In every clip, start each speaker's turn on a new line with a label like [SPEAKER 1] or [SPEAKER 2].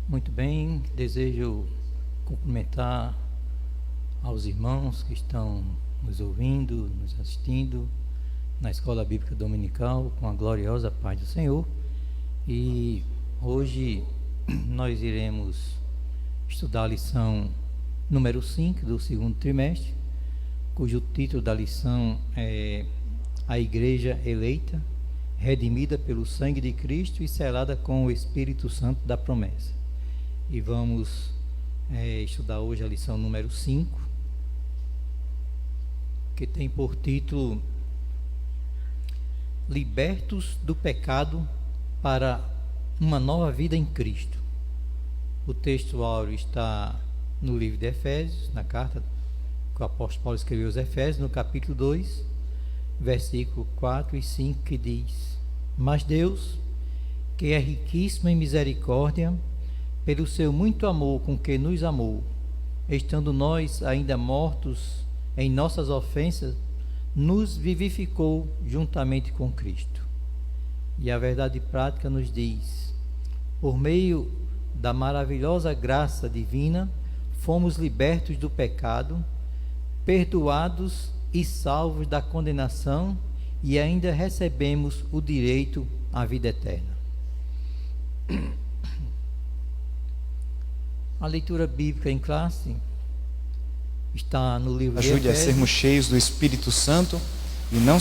[SPEAKER 1] Muito bem, desejo cumprimentar aos irmãos que estão nos ouvindo, nos assistindo na Escola Bíblica Dominical, com a gloriosa paz do Senhor. E hoje nós iremos estudar a lição número 5 do segundo trimestre, cujo título da lição é A Igreja Eleita, redimida pelo sangue de Cristo e selada com o Espírito Santo da promessa. E vamos estudar hoje a lição número 5, que tem por título Libertos do pecado para uma nova vida em Cristo. O texto áureo está no livro de Efésios, na carta que o apóstolo Paulo escreveu aos Efésios, no capítulo 2, versículo 4 e 5, que diz: Mas Deus, que é riquíssimo em misericórdia, pelo seu muito amor com que nos amou, estando nós ainda mortos em nossas ofensas, nos vivificou juntamente com Cristo. E a verdade prática nos diz: por meio da maravilhosa graça divina, fomos libertos do pecado, perdoados e salvos da condenação, e ainda recebemos o direito à vida eterna. A leitura bíblica em classe está no livro de Efésios.
[SPEAKER 2] Ajude a sermos cheios do Espírito Santo e não...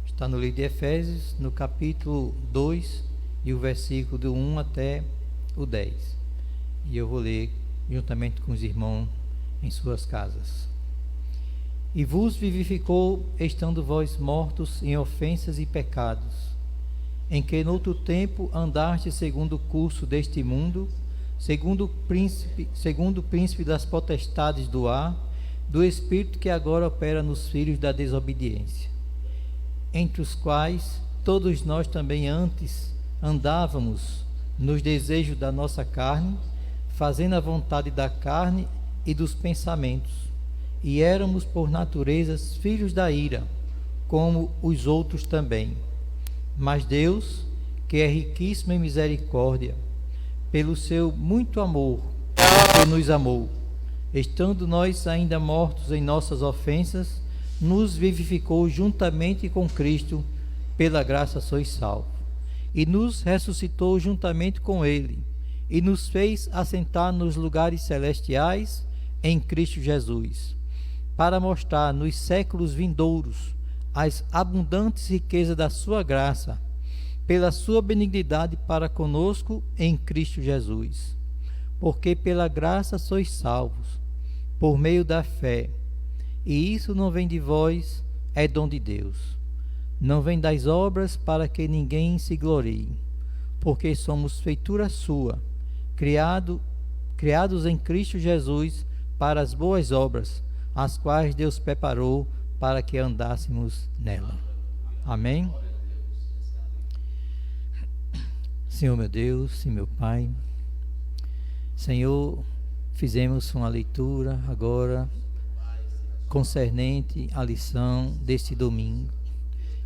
[SPEAKER 1] Está no livro de Efésios, no capítulo 2, e o versículo do 1 até o 10. E eu vou ler juntamente com os irmãos em suas casas. E vos vivificou, estando vós mortos em ofensas e pecados, em que noutro tempo andaste segundo o curso deste mundo, segundo o príncipe das potestades do ar, do espírito que agora opera nos filhos da desobediência, entre os quais todos nós também antes andávamos nos desejos da nossa carne, fazendo a vontade da carne e dos pensamentos, e éramos por natureza filhos da ira, como os outros também. Mas Deus, que é riquíssimo em misericórdia, pelo seu muito amor que nos amou, estando nós ainda mortos em nossas ofensas, nos vivificou juntamente com Cristo, pela graça sois salvos, e nos ressuscitou juntamente com Ele, e nos fez assentar nos lugares celestiais em Cristo Jesus, para mostrar nos séculos vindouros as abundantes riquezas da sua graça, pela sua benignidade para conosco em Cristo Jesus. Porque pela graça sois salvos, por meio da fé. E isso não vem de vós, é dom de Deus. Não vem das obras, para que ninguém se glorie. Porque somos feitura sua, criados em Cristo Jesus para as boas obras, as quais Deus preparou para que andássemos nela. Amém? Senhor meu Deus e meu Pai, Senhor, fizemos uma leitura agora concernente à lição deste domingo.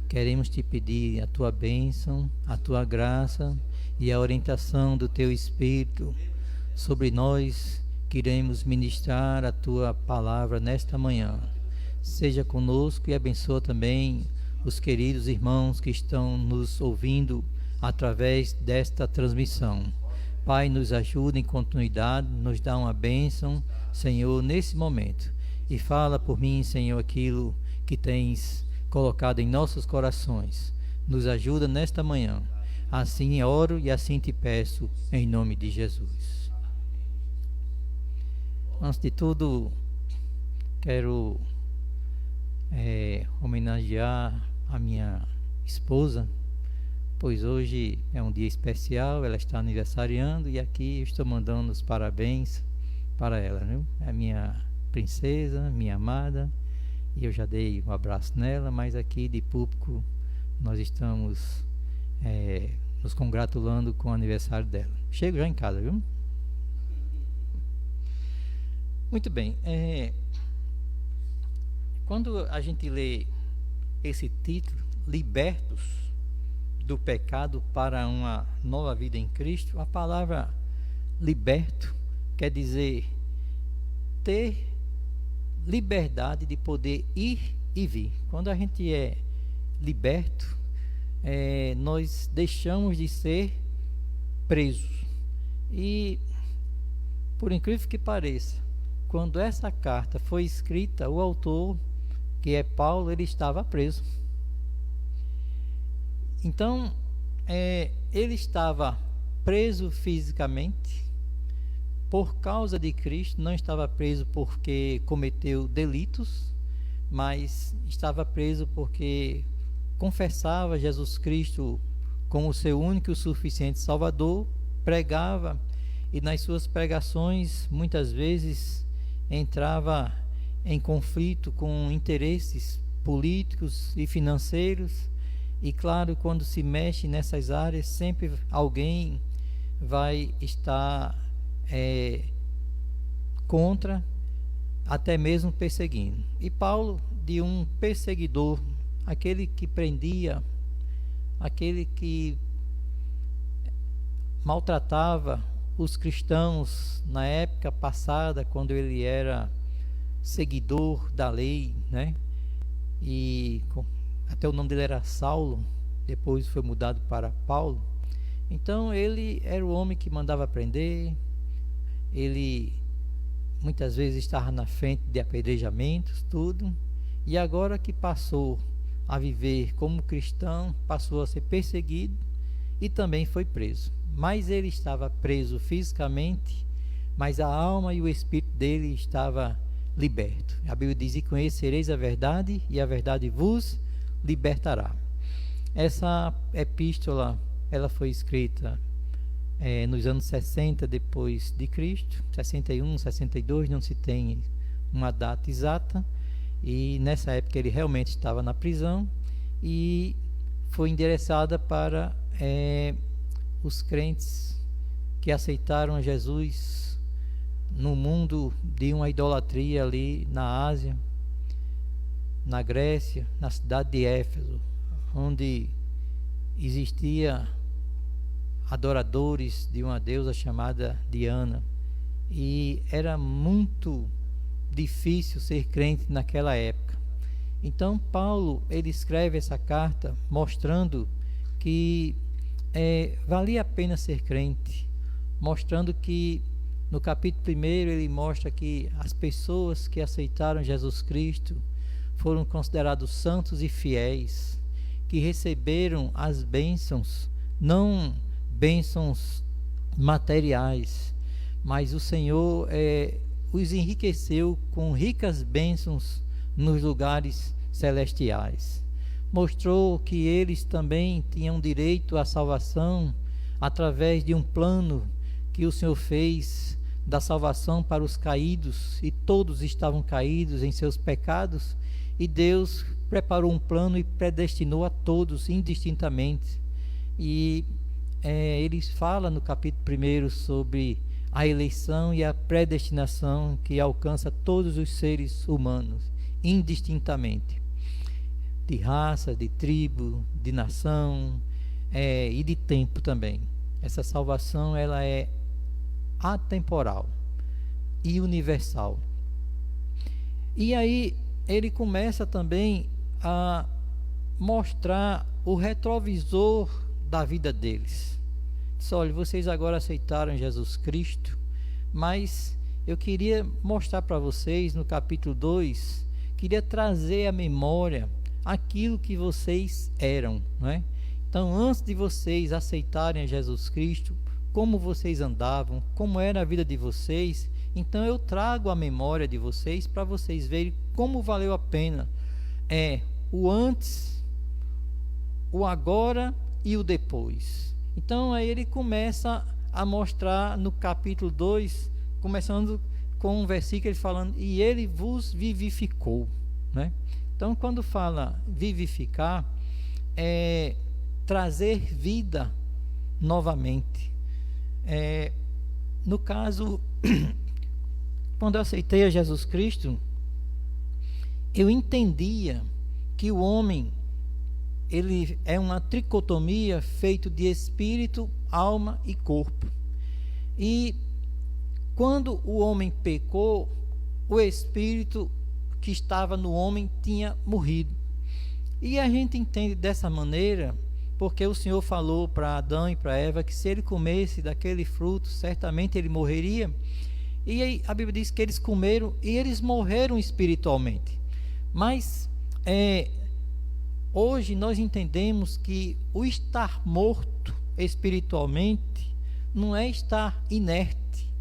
[SPEAKER 1] Queremos te pedir a tua bênção, a tua graça e a orientação do teu Espírito sobre nós que iremos ministrar a tua palavra nesta manhã. Seja conosco e abençoa também os queridos irmãos que estão nos ouvindo através desta transmissão. Pai, nos ajuda em continuidade, nos dá uma bênção, Senhor, nesse momento. E fala por mim, Senhor, aquilo que tens colocado em nossos corações. Nos ajuda nesta manhã. Assim oro e assim te peço, em nome de Jesus. Antes de tudo, quero homenagear a minha esposa, pois hoje é um dia especial, ela está aniversariando e aqui eu estou mandando os parabéns para ela, viu? É a minha princesa, minha amada, e eu já dei um abraço nela, mas aqui de público nós estamos nos congratulando com o aniversário dela. Chego já em casa, viu? Muito bem, quando a gente lê esse título, Libertos do pecado para uma nova vida em Cristo, a palavra liberto quer dizer ter liberdade de poder ir e vir. Quando a gente é liberto, nós deixamos de ser presos. E, por incrível que pareça, quando essa carta foi escrita, o autor, que é Paulo, ele estava preso. Então, ele estava preso fisicamente por causa de Cristo, não estava preso porque cometeu delitos, mas estava preso porque confessava Jesus Cristo como seu único e suficiente Salvador, pregava, e nas suas pregações muitas vezes entrava em conflito com interesses políticos e financeiros. E claro, quando se mexe nessas áreas, sempre alguém vai estar contra, até mesmo perseguindo. E Paulo, de um perseguidor, aquele que prendia, aquele que maltratava os cristãos na época passada, quando ele era seguidor da lei, né? E até o nome dele era Saulo, depois foi mudado para Paulo. Então ele era o homem que mandava prender, ele muitas vezes estava na frente de apedrejamentos, tudo, e agora que passou a viver como cristão, passou a ser perseguido e também foi preso. Mas ele estava preso fisicamente, mas a alma e o espírito dele estava liberto. A Bíblia diz: e conhecereis a verdade, e a verdade vos libertará. Essa epístola, ela foi escrita nos anos 60 depois de Cristo, 61, 62, não se tem uma data exata, e nessa época ele realmente estava na prisão, e foi endereçada para os crentes que aceitaram Jesus no mundo de uma idolatria ali na Ásia, na Grécia, na cidade de Éfeso, onde existia adoradores de uma deusa chamada Diana, e era muito difícil ser crente naquela época. Então Paulo, ele escreve essa carta mostrando que valia a pena ser crente, mostrando que no capítulo 1 ele mostra que as pessoas que aceitaram Jesus Cristo foram considerados santos e fiéis, que receberam as bênçãos, não bênçãos materiais, mas o Senhor os enriqueceu com ricas bênçãos nos lugares celestiais. Mostrou que eles também tinham direito à salvação através de um plano que o Senhor fez da salvação para os caídos, e todos estavam caídos em seus pecados, e Deus preparou um plano e predestinou a todos indistintamente. E ele fala no capítulo 1 sobre a eleição e a predestinação que alcança todos os seres humanos indistintamente, de raça, de tribo, de nação, e de tempo também. Essa salvação, ela é atemporal e universal. E aí ele começa também a mostrar o retrovisor da vida deles. Diz: olha, vocês agora aceitaram Jesus Cristo, mas eu queria mostrar para vocês no capítulo 2, queria trazer à memória aquilo que vocês eram, não é? Então, antes de vocês aceitarem Jesus Cristo, como vocês andavam, como era a vida de vocês, então eu trago a memória de vocês para vocês verem como valeu a pena o antes, o agora e o depois. Então aí ele começa a mostrar no capítulo 2, começando com um versículo falando: e ele vos vivificou, né? Então quando fala vivificar, é trazer vida novamente. No caso, quando eu aceitei a Jesus Cristo, eu entendia que o homem ele é uma tricotomia feita de espírito, alma e corpo. E quando o homem pecou, o espírito que estava no homem tinha morrido. E a gente entende dessa maneira porque o Senhor falou para Adão e para Eva que se ele comesse daquele fruto, certamente ele morreria. E aí a Bíblia diz que eles comeram e eles morreram espiritualmente. Mas hoje nós entendemos que o estar morto espiritualmente não é estar inerte,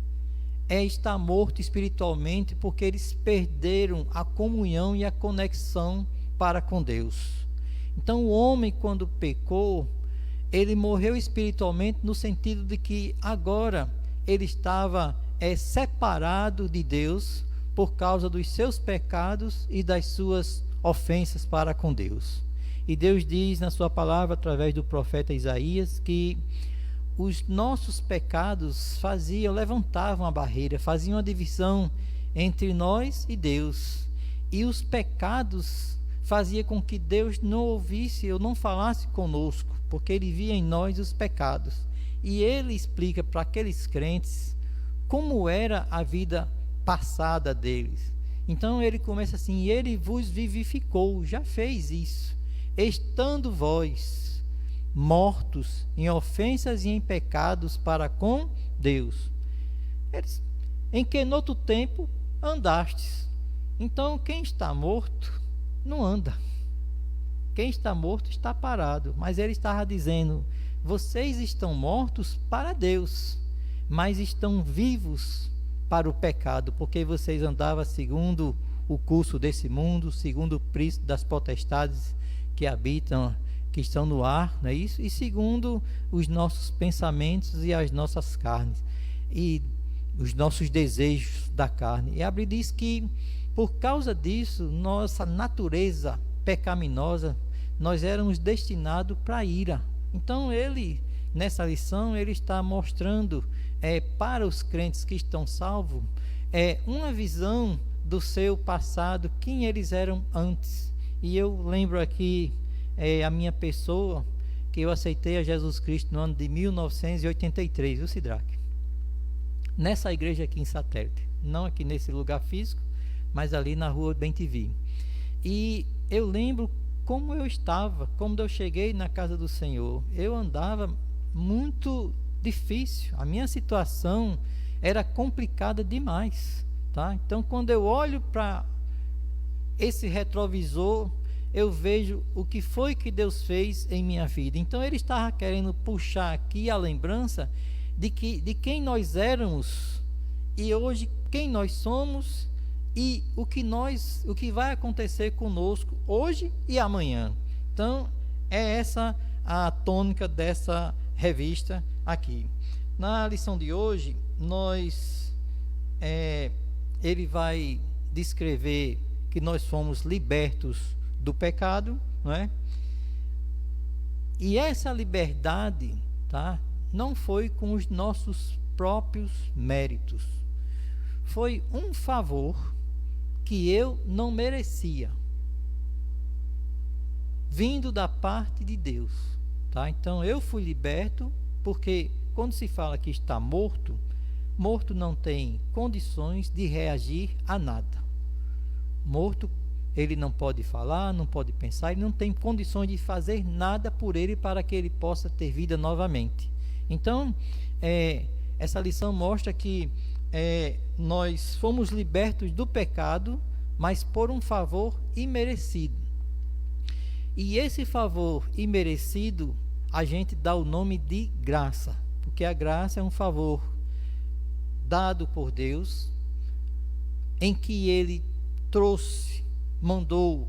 [SPEAKER 1] é estar morto espiritualmente porque eles perderam a comunhão e a conexão para com Deus. Então o homem, quando pecou, ele morreu espiritualmente no sentido de que agora ele estava separado de Deus por causa dos seus pecados e das suas ofensas para com Deus. E Deus diz na sua palavra, através do profeta Isaías, que os nossos pecados levantavam a barreira, faziam a divisão entre nós e Deus. E os pecados fazia com que Deus não ouvisse ou não falasse conosco, porque ele via em nós os pecados. E ele explica para aqueles crentes como era a vida passada deles. Então ele começa assim: ele vos vivificou, já fez isso, estando vós mortos em ofensas e em pecados para com Deus, em que no outro tempo andastes. Então quem está morto não anda. Quem está morto está parado. Mas ele estava dizendo: vocês estão mortos para Deus, mas estão vivos para o pecado, porque vocês andavam segundo o curso desse mundo, segundo o príncipe das potestades que habitam, que estão no ar, não é isso? E segundo os nossos pensamentos e as nossas carnes, e os nossos desejos da carne. E a Bíblia diz que por causa disso, nossa natureza pecaminosa, nós éramos destinados para a ira. Então ele, nessa lição, ele está mostrando para os crentes que estão salvos uma visão do seu passado, quem eles eram antes. E eu lembro aqui a minha pessoa, que eu aceitei a Jesus Cristo no ano de 1983, o Sidraque, nessa igreja aqui em Satélite, não aqui nesse lugar físico, mas ali na rua Bem-TV. E eu lembro como eu estava, quando eu cheguei na casa do Senhor. Eu andava muito difícil, a minha situação era complicada demais, tá? Então quando eu olho para esse retrovisor, eu vejo o que foi que Deus fez em minha vida. Então ele estava querendo puxar aqui a lembrança de quem nós éramos e hoje quem nós somos, e o que vai acontecer conosco hoje e amanhã. Então é essa a tônica dessa revista aqui. Na lição de hoje, ele vai descrever que nós fomos libertos do pecado, não é? E essa liberdade, tá, não foi com os nossos próprios méritos. Foi um favor que eu não merecia, vindo da parte de Deus, tá? Então eu fui liberto, porque quando se fala que está morto, morto não tem condições de reagir a nada. Morto, ele não pode falar, não pode pensar, ele não tem condições de fazer nada por ele para que ele possa ter vida novamente. Então essa lição mostra que nós fomos libertos do pecado, mas por um favor imerecido. E esse favor imerecido, a gente dá o nome de graça, porque a graça é um favor dado por Deus, em que ele mandou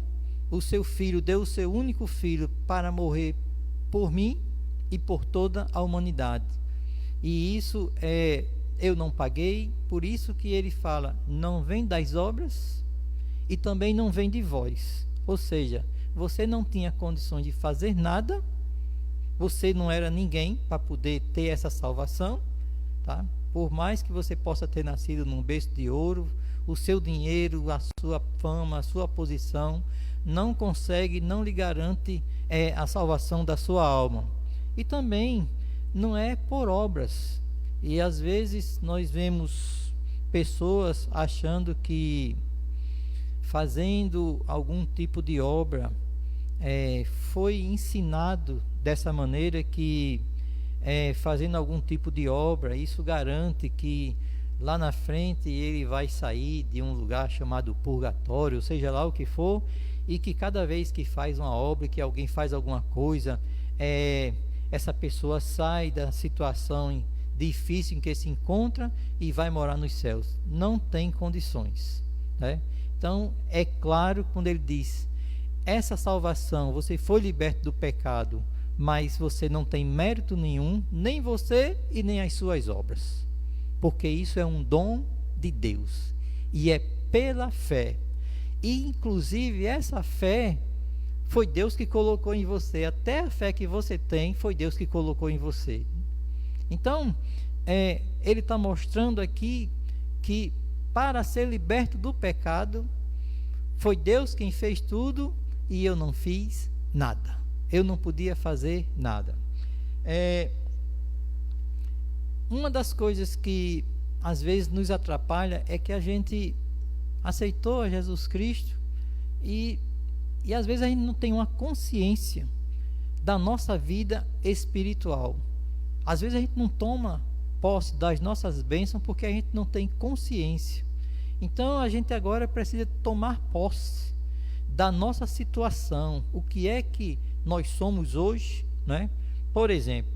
[SPEAKER 1] o seu filho, deu o seu único filho para morrer por mim e por toda a humanidade. E isso eu não paguei, por isso que ele fala: não vem das obras e também não vem de vós. Ou seja, você não tinha condições de fazer nada, você não era ninguém para poder ter essa salvação, tá? Por mais que você possa ter nascido num berço de ouro, o seu dinheiro, a sua fama, a sua posição não consegue, não lhe garante é a salvação da sua alma. E também não é por obras. E às vezes nós vemos pessoas achando que fazendo algum tipo de obra, foi ensinado dessa maneira que fazendo algum tipo de obra, isso garante que lá na frente ele vai sair de um lugar chamado purgatório, seja lá o que for, e que cada vez que faz uma obra, que alguém faz alguma coisa, essa pessoa sai da situação difícil em que se encontra e vai morar nos céus. Não tem condições, né? Então é claro quando ele diz: essa salvação, você foi liberto do pecado, mas você não tem mérito nenhum, nem você e nem as suas obras, porque isso é um dom de Deus e é pela fé. E inclusive essa fé foi Deus que colocou em você. Até a fé que você tem foi Deus que colocou em você. Então ele está mostrando aqui que para ser liberto do pecado foi Deus quem fez tudo e eu não fiz nada. Eu não podia fazer nada. Uma das coisas que às vezes nos atrapalha é que a gente aceitou a Jesus Cristo e às vezes a gente não tem uma consciência da nossa vida espiritual. Às vezes a gente não toma posse das nossas bênçãos porque a gente não tem consciência. Então a gente agora precisa tomar posse da nossa situação, o que é que nós somos hoje, né? Por exemplo,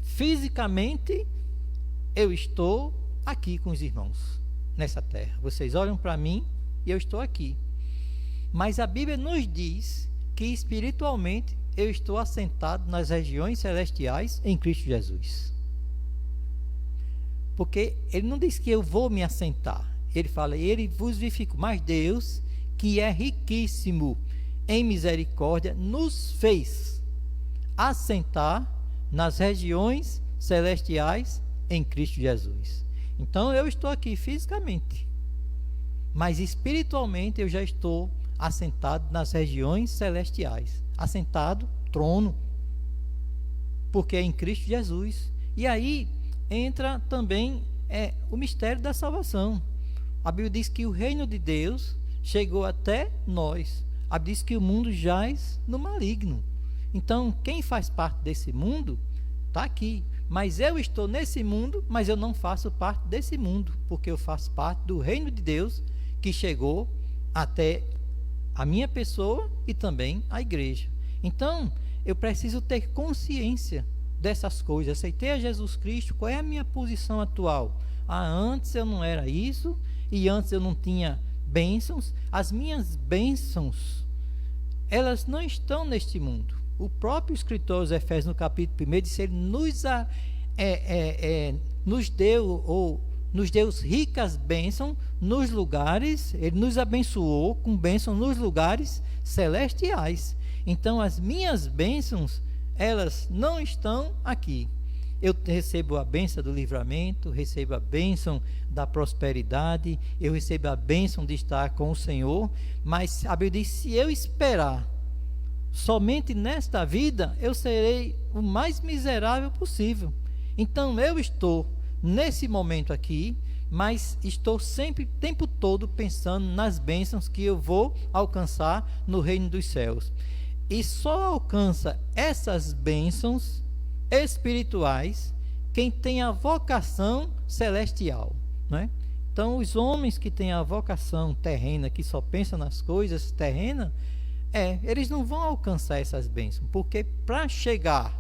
[SPEAKER 1] fisicamente eu estou aqui com os irmãos nessa terra. Vocês olham para mim e eu estou aqui. Mas a Bíblia nos diz que espiritualmente eu estou assentado nas regiões celestiais em Cristo Jesus. Porque ele não diz que eu vou me assentar. Ele fala: ele vos vivificou. Mas Deus, que é riquíssimo em misericórdia, nos fez assentar nas regiões celestiais em Cristo Jesus. Então eu estou aqui fisicamente, mas espiritualmente eu já estou assentado nas regiões celestiais, assentado, trono, porque é em Cristo Jesus. E aí entra também o mistério da salvação. A Bíblia diz que o reino de Deus chegou até nós. A Bíblia diz que o mundo jaz no maligno. Então quem faz parte desse mundo está aqui. Mas eu estou nesse mundo, mas eu não faço parte desse mundo, porque eu faço parte do reino de Deus que chegou até a minha pessoa e também a igreja. Então eu preciso ter consciência dessas coisas. Aceitei a Jesus Cristo, qual é a minha posição atual? Antes eu não era isso, e antes eu não tinha bênçãos. As minhas bênçãos, elas não estão neste mundo. O próprio escritor aos Efésios, no capítulo 1, disse: ele nos deu ricas bênçãos nos lugares, ele nos abençoou com bênçãos nos lugares celestiais. Então as minhas bênçãos, elas não estão aqui. Eu recebo a bênção do livramento, recebo a bênção da prosperidade, eu recebo a bênção de estar com o Senhor, mas a Bíblia diz: se eu esperar somente nesta vida, eu serei o mais miserável possível. Então eu estou nesse momento aqui, mas estou sempre, o tempo todo, pensando nas bênçãos que eu vou alcançar no reino dos céus. E só alcança essas bênçãos espirituais quem tem a vocação celestial, né? Então os homens que têm a vocação terrena, que só pensam nas coisas terrenas, eles não vão alcançar essas bênçãos, porque para chegar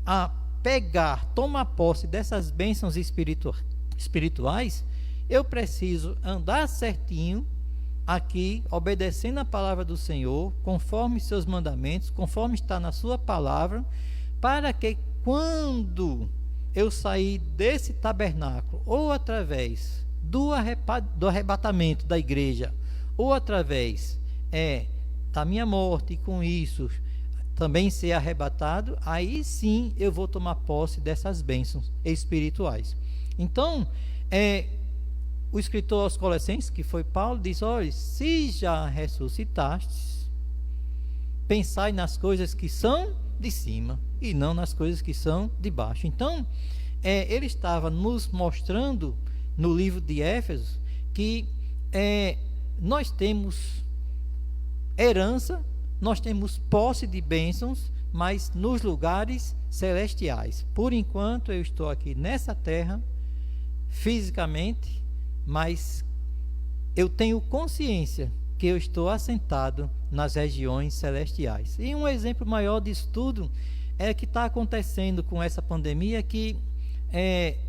[SPEAKER 1] a pegar, tomar posse dessas bênçãos espirituais, eu preciso andar certinho aqui, obedecendo a palavra do Senhor, conforme seus mandamentos, conforme está na sua palavra, para que quando eu sair desse tabernáculo, ou através do arrebatamento da igreja, ou através da minha morte, e com isso também ser arrebatado, aí sim eu vou tomar posse dessas bênçãos espirituais. Então o escritor aos Colossenses, que foi Paulo, diz: olha, se já ressuscitastes, pensai nas coisas que são de cima e não nas coisas que são de baixo. Então, ele estava nos mostrando no livro de Éfeso que nós temos herança, nós temos posse de bênçãos, mas nos lugares celestiais. Por enquanto eu estou aqui nessa terra, fisicamente, mas eu tenho consciência que eu estou assentado nas regiões celestiais. E um exemplo maior disso tudo é que está acontecendo com essa pandemia, que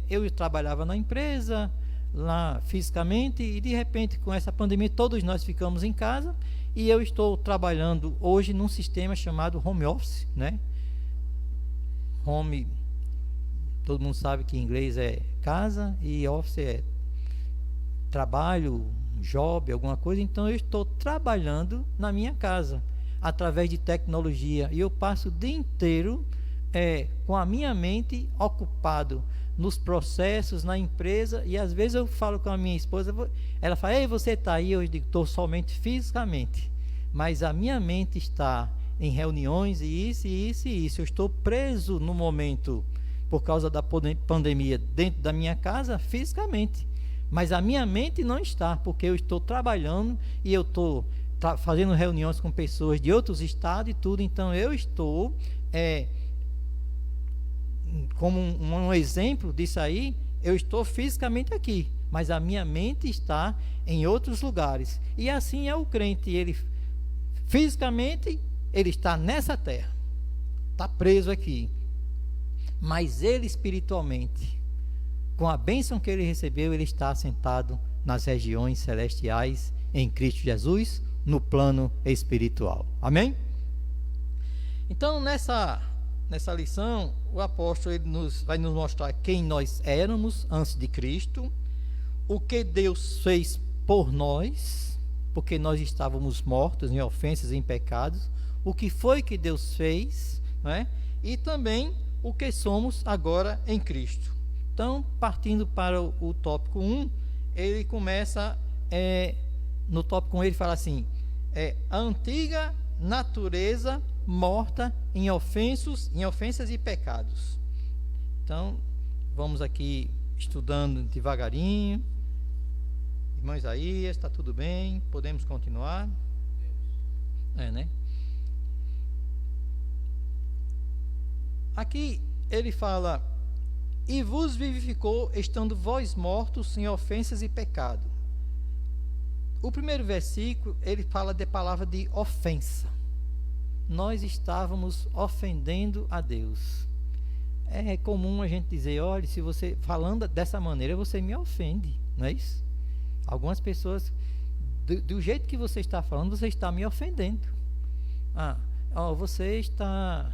[SPEAKER 1] eu trabalhava na empresa, lá fisicamente, e de repente com essa pandemia todos nós ficamos em casa, e eu estou trabalhando hoje num sistema chamado home office, né? Home, todo mundo sabe que em inglês é casa e office é trabalho, job, alguma coisa. Então eu estou trabalhando na minha casa através de tecnologia, e eu passo o dia inteiro com a minha mente ocupado nos processos, na empresa. E às vezes eu falo com a minha esposa, ela fala: ei, você está aí? Eu digo: estou somente fisicamente, mas a minha mente está em reuniões, e isso, e isso, e isso. Eu estou preso no momento, por causa da pandemia, dentro da minha casa, fisicamente, mas a minha mente não está, porque eu estou trabalhando, e eu estou fazendo reuniões com pessoas de outros estados e tudo. Então eu estou como um exemplo disso aí, eu estou fisicamente aqui, mas a minha mente está em outros lugares. E assim é o crente, ele fisicamente ele está nessa terra, está preso aqui, mas ele espiritualmente, com a bênção que ele recebeu, ele está assentado nas regiões celestiais em Cristo Jesus, no plano espiritual. Amém? Então nessa lição, o apóstolo vai nos mostrar quem nós éramos antes de Cristo, o que Deus fez por nós, porque nós estávamos mortos em ofensas e em pecados, o que foi que Deus fez, né? E também o que somos agora em Cristo. Então, partindo para o tópico 1, ele começa, no tópico 1 ele fala assim: a antiga natureza morta em ofensas e pecados. Então, vamos aqui estudando devagarinho. Irmão Isaías, está tudo bem? Podemos continuar? Né? Aqui ele fala: e vos vivificou, estando vós mortos em ofensas e pecado. O primeiro versículo, ele fala da palavra de ofensa. Nós estávamos ofendendo a Deus. É comum a gente dizer: olha, se você falando dessa maneira, você me ofende, não é isso? Algumas pessoas, do jeito que você está falando, você está me ofendendo. Você está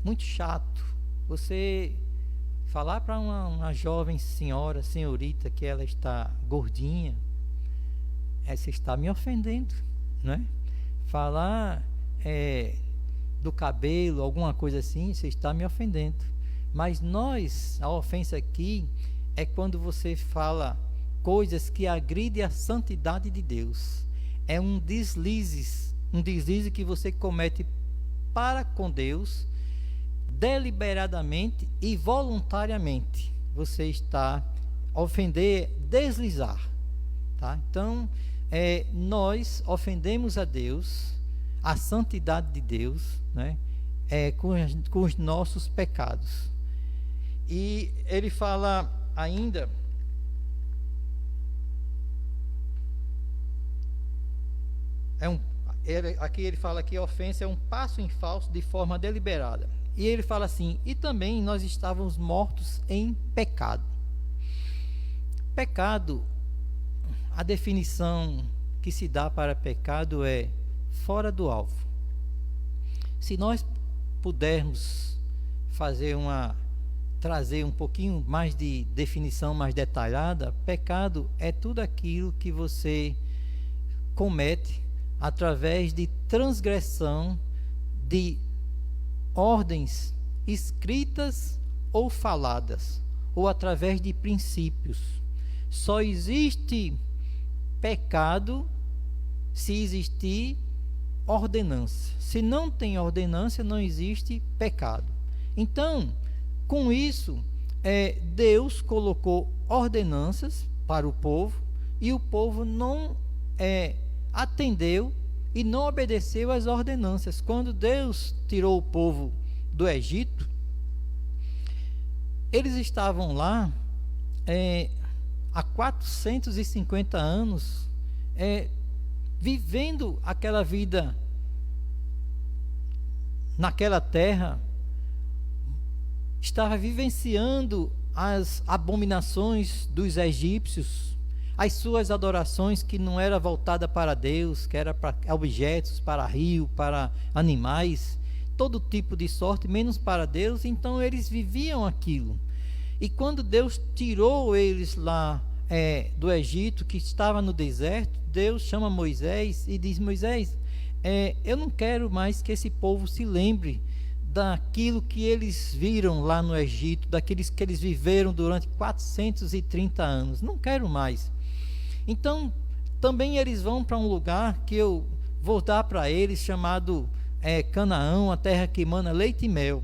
[SPEAKER 1] muito chato. Você falar para uma jovem senhorita, que ela está gordinha, você está me ofendendo, não é? Falar do cabelo, alguma coisa assim, você está me ofendendo. Mas a ofensa aqui é quando você fala coisas que agridem a santidade de Deus. É um deslize que você comete para com Deus, deliberadamente e voluntariamente. Você está ofender, deslizar, tá? Então, nós ofendemos a Deus, a santidade de Deus, né? Com os nossos pecados. E ele fala ainda: aqui ele fala que a ofensa é um passo em falso de forma deliberada. E ele fala assim: e também nós estávamos mortos em pecado. Pecado, a definição que se dá para pecado é fora do alvo. Se nós pudermos trazer um pouquinho mais de definição mais detalhada, pecado é tudo aquilo que você comete através de transgressão de ordens escritas ou faladas, ou através de princípios. Só existe pecado se existir ordenança. Se não tem ordenança, não existe pecado. Então, com isso, Deus colocou ordenanças para o povo, e o povo não atendeu e não obedeceu às ordenanças. Quando Deus tirou o povo do Egito, eles estavam lá há 450 anos, vivendo aquela vida naquela terra, estava vivenciando as abominações dos egípcios, as suas adorações que não era voltada para Deus, que era para objetos, para rio, para animais, todo tipo de sorte, menos para Deus. Então eles viviam aquilo. E quando Deus tirou eles lá do Egito, que estava no deserto, Deus chama Moisés e diz: Moisés, eu não quero mais que esse povo se lembre daquilo que eles viram lá no Egito, daqueles que eles viveram durante 430 anos. Não quero mais. Então, também eles vão para um lugar que eu vou dar para eles, chamado Canaã, a terra que emana leite e mel.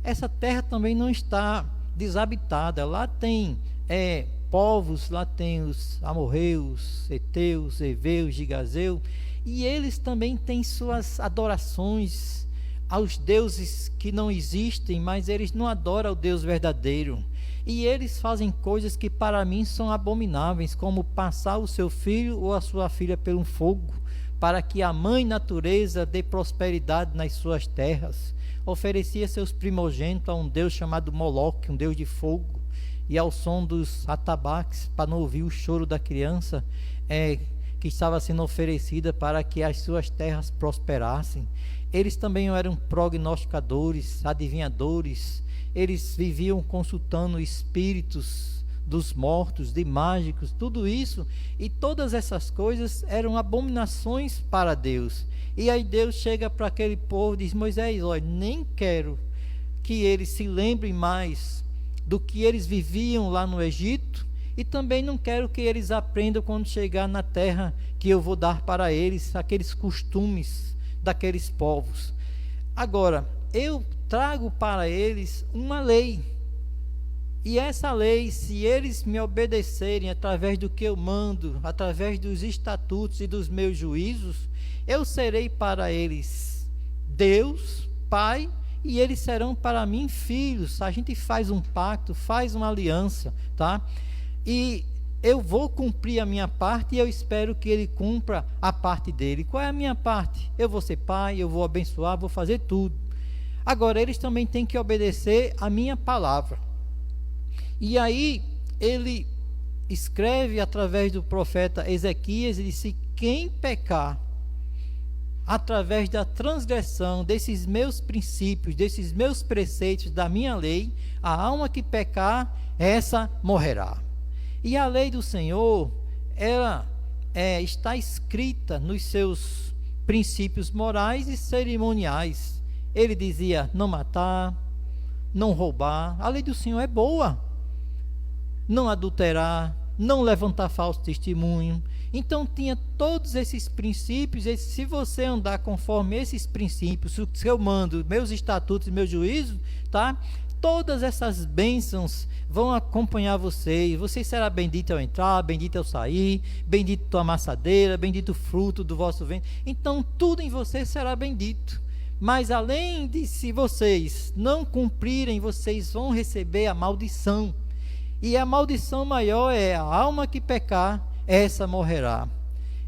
[SPEAKER 1] Essa terra também não está desabitada. Lá tem povos, lá tem os amorreus, heteus, heveus, gigazeus, e eles também têm suas adorações aos deuses que não existem, mas eles não adoram o Deus verdadeiro. E eles fazem coisas que para mim são abomináveis, como passar o seu filho ou a sua filha pelo fogo, para que a mãe natureza dê prosperidade nas suas terras. Oferecia seus primogênitos a um Deus chamado Moloque, um Deus de fogo, e ao som dos atabaques, para não ouvir o choro da criança que estava sendo oferecida para que as suas terras prosperassem. Eles também eram prognosticadores, adivinhadores. Eles viviam consultando espíritos dos mortos, de mágicos, tudo isso, e todas essas coisas eram abominações para Deus. E aí Deus chega para aquele povo e diz: Moisés, olha, nem quero que eles se lembrem mais do que eles viviam lá no Egito, e também não quero que eles aprendam quando chegar na terra que eu vou dar para eles, aqueles costumes daqueles povos. Agora, eu trago para eles uma lei, e essa lei, se eles me obedecerem através do que eu mando, através dos estatutos e dos meus juízos, eu serei para eles Deus, Pai, e eles serão para mim filhos. A gente faz um pacto, faz uma aliança, tá? E eu vou cumprir a minha parte, e eu espero que ele cumpra a parte dele. Qual é a minha parte? Eu vou ser pai, eu vou abençoar, vou fazer tudo. Agora, eles também têm que obedecer a minha palavra. E aí, ele escreve através do profeta Ezequias, e disse: quem pecar através da transgressão desses meus princípios, desses meus preceitos, da minha lei, a alma que pecar, essa morrerá. E a lei do Senhor, ela está escrita nos seus princípios morais e cerimoniais. Ele dizia: não matar, não roubar. A lei do Senhor é boa. Não adulterar, não levantar falso testemunho. Então tinha todos esses princípios. E se você andar conforme esses princípios, o que eu mando, meus estatutos e meus juízos, tá? Todas essas bênçãos vão acompanhar você, e você será bendito ao entrar, bendito ao sair, bendito a amassadeira, bendito o fruto do vosso ventre. Então tudo em você será bendito. Mas além de, se vocês não cumprirem, vocês vão receber a maldição. E a maldição maior é: a alma que pecar, essa morrerá.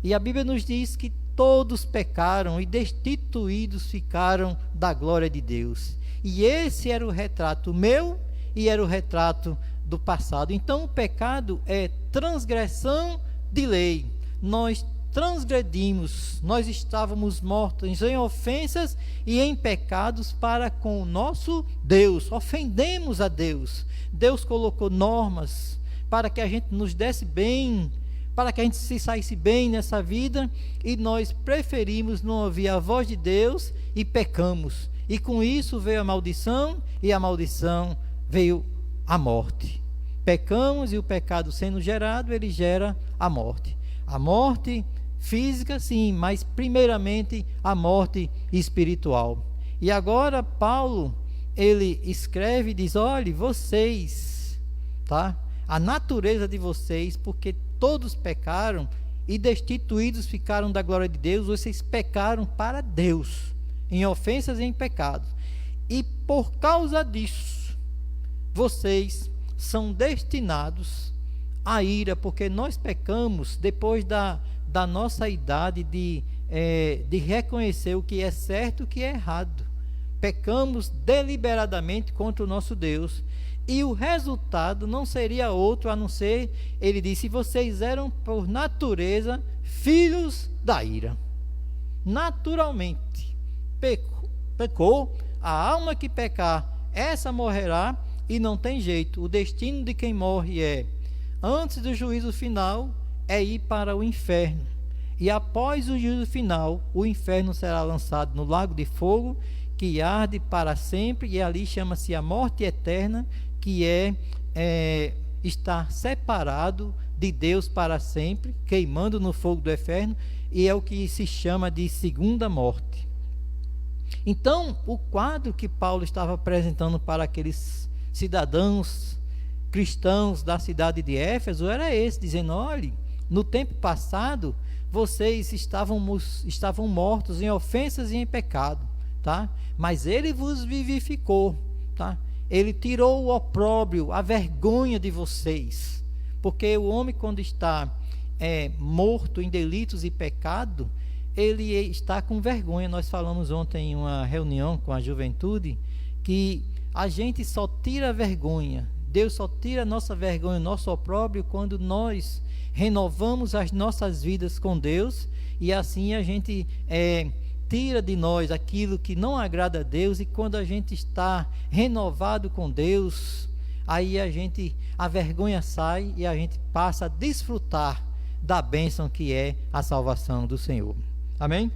[SPEAKER 1] E a Bíblia nos diz que todos pecaram e destituídos ficaram da glória de Deus. E esse era o retrato meu e era o retrato do passado. Então o pecado é transgressão de lei. Nós transgredimos, nós estávamos mortos em ofensas e em pecados para com o nosso Deus. Ofendemos a Deus. Deus colocou normas para que a gente nos desse bem, para que a gente se saísse bem nessa vida, e nós preferimos não ouvir a voz de Deus e pecamos. E com isso veio a maldição, e a maldição veio a morte. pecamos e o pecado sendo gerado, ele gera a morte. A morte física, sim, mas primeiramente a morte espiritual. E agora Paulo, ele escreve e diz: olhe, vocês, tá? A natureza de vocês, porque todos pecaram e destituídos ficaram da glória de Deus, vocês pecaram para Deus, em ofensas e em pecados. E por causa disso, vocês são destinados à ira, porque nós pecamos depois da nossa idade de reconhecer o que é certo e o que é errado. Pecamos deliberadamente contra o nosso Deus. E o resultado não seria outro a não ser, ele disse, vocês eram por natureza filhos da ira. Naturalmente, pecou, a alma que pecar, essa morrerá e não tem jeito. O destino de quem morre antes do juízo final, é ir para o inferno. E após o juízo final, o inferno será lançado no lago de fogo, que arde para sempre, e ali chama-se a morte eterna, que é estar separado de Deus para sempre, queimando no fogo do inferno, e é o que se chama de segunda morte. Então, o quadro que Paulo estava apresentando para aqueles cidadãos cristãos da cidade de Éfeso era esse, dizendo: olhe, no tempo passado, vocês estavam mortos em ofensas e em pecado, tá? Mas ele vos vivificou, tá? Ele tirou o opróbrio, a vergonha de vocês, porque o homem, quando está morto em delitos e pecado, ele está com vergonha. Nós falamos ontem em uma reunião com a juventude que a gente só tira a vergonha, Deus só tira a nossa vergonha, o nosso opróbrio, quando nós renovamos as nossas vidas com Deus, e assim a gente tira de nós aquilo que não agrada a Deus. E quando a gente está renovado com Deus, aí a vergonha sai e a gente passa a desfrutar da bênção que é a salvação do Senhor. Amém?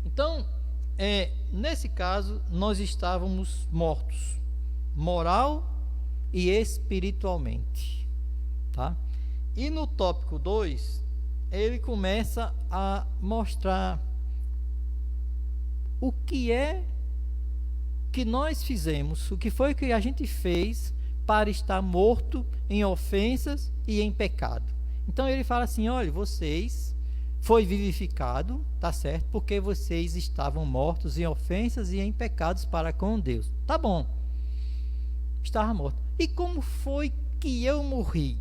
[SPEAKER 1] Então, nesse caso, nós estávamos mortos, moral e espiritualmente, tá? E no tópico 2, ele começa a mostrar o que é que nós fizemos, o que foi que a gente fez para estar morto em ofensas e em pecado. Então ele fala assim: olha, vocês foi vivificado, tá certo? Porque vocês estavam mortos em ofensas e em pecados para com Deus. Tá bom, estava morto. E como foi que eu morri?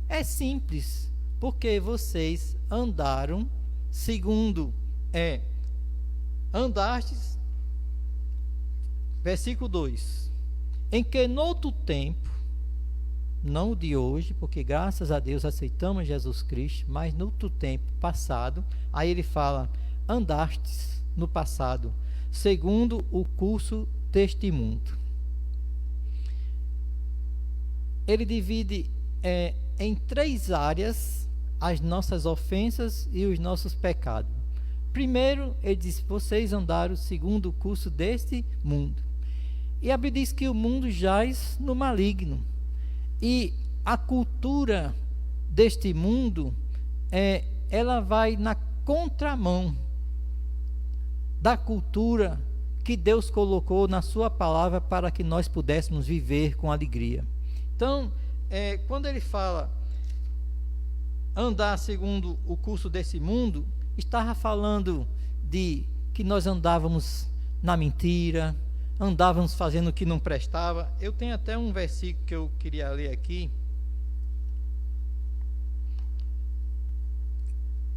[SPEAKER 1] É simples, porque vocês andaram segundo andastes, versículo 2, em que noutro tempo, não o de hoje, porque graças a Deus aceitamos Jesus Cristo, mas noutro tempo passado, aí ele fala, andastes no passado, segundo o curso deste mundo. Ele divide em 3 áreas as nossas ofensas e os nossos pecados. Primeiro, ele diz: vocês andaram segundo o curso deste mundo. E a Bíblia diz que o mundo jaz no maligno. E a cultura deste mundo, ela vai na contramão da cultura que Deus colocou na sua palavra para que nós pudéssemos viver com alegria. Então, quando ele fala andar segundo o curso desse mundo, estava falando de que nós andávamos na mentira, andávamos fazendo o que não prestava. Eu tenho até um versículo que eu queria ler aqui.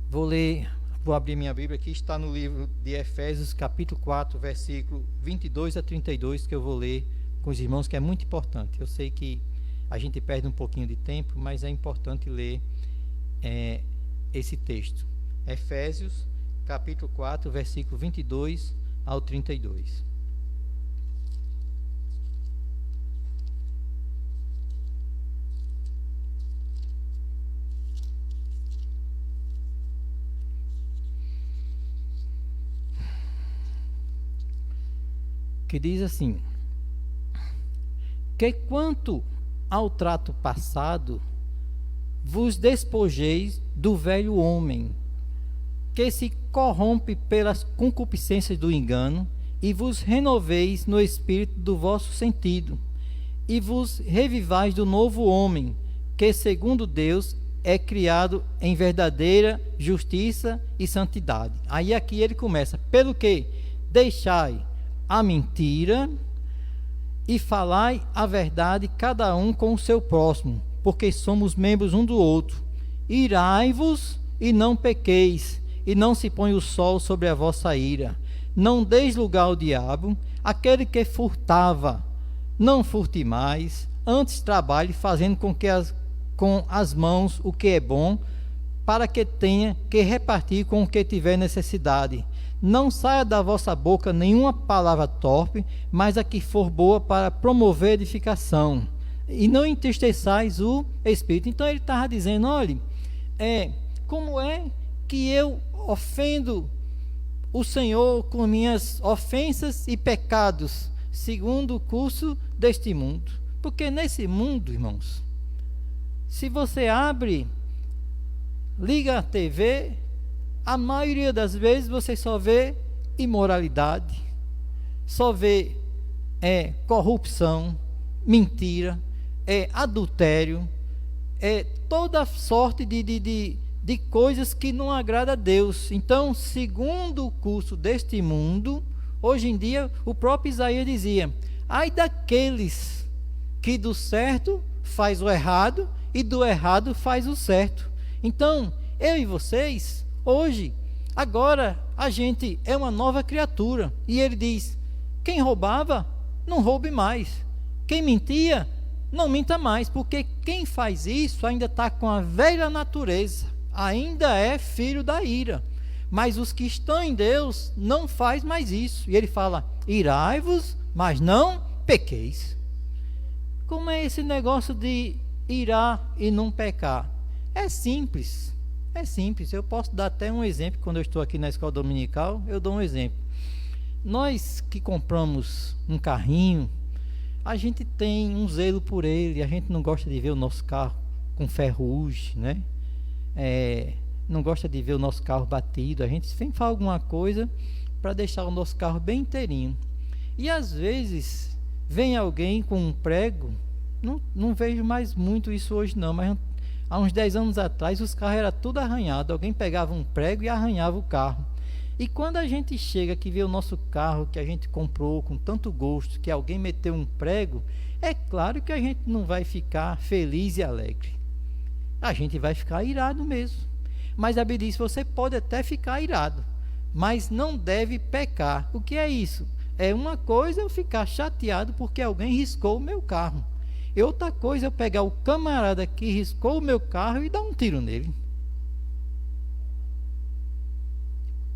[SPEAKER 1] Vou abrir minha Bíblia aqui, está no livro de Efésios, capítulo 4, versículo 22 a 32, que eu vou ler com os irmãos, que é muito importante. Eu sei que a gente perde um pouquinho de tempo, mas é importante ler esse texto. Efésios, capítulo 4, versículo 22 ao 32. Que diz assim: Porque quanto ao trato passado, vos despojeis do velho homem, que se corrompe pelas concupiscências do engano, e vos renoveis no espírito do vosso sentido, e vos revivais do novo homem, que segundo Deus é criado em verdadeira justiça e santidade. Aí aqui ele começa, pelo que deixai a mentira e falai a verdade, cada um com o seu próximo, porque somos membros um do outro. Irai-vos e não pequeis, e não se põe o sol sobre a vossa ira. Não deis lugar ao diabo. Aquele que furtava, não furte mais, antes trabalhe, fazendo com as mãos o que é bom, para que tenha que repartir com o que tiver necessidade. Não saia da vossa boca nenhuma palavra torpe, mas a que for boa para promover edificação. E não entristeçais o Espírito. Então ele estava dizendo, olha, como é que eu ofendo o Senhor com minhas ofensas e pecados, segundo o curso deste mundo? Porque nesse mundo, irmãos, se você liga a TV, a maioria das vezes você só vê imoralidade, só vê corrupção, mentira, adultério, toda sorte de coisas que não agrada a Deus. Então, segundo o curso deste mundo, hoje em dia, o próprio Isaías dizia, ai daqueles que do certo faz o errado e do errado faz o certo. Então, eu e vocês, hoje, agora, a gente é uma nova criatura. E ele diz, quem roubava, não roube mais. Quem mentia, não minta mais. Porque quem faz isso ainda está com a velha natureza, ainda é filho da ira. Mas os que estão em Deus não faz mais isso. E ele fala, irai-vos, mas não pequeis. Como é esse negócio de irar e não pecar? É simples. Eu posso dar até um exemplo. Quando eu estou aqui na escola dominical, eu dou um exemplo. Nós que compramos um carrinho, a gente tem um zelo por ele. A gente não gosta de ver o nosso carro com ferrugem, né? Não gosta de ver o nosso carro batido. A gente sempre faz alguma coisa para deixar o nosso carro bem inteirinho. E às vezes vem alguém com um prego. Não vejo mais muito isso hoje não, mas há uns 10 anos atrás os carros eram tudo arranhado. Alguém pegava um prego e arranhava o carro. E quando a gente chega que vê o nosso carro que a gente comprou com tanto gosto, que alguém meteu um prego, é claro que a gente não vai ficar feliz e alegre. A gente vai ficar irado mesmo. Mas a Bíblia diz, você pode até ficar irado, mas não deve pecar. O que é isso? É uma coisa eu ficar chateado porque alguém riscou o meu carro. E outra coisa eu pegar o camarada que riscou o meu carro e dar um tiro nele.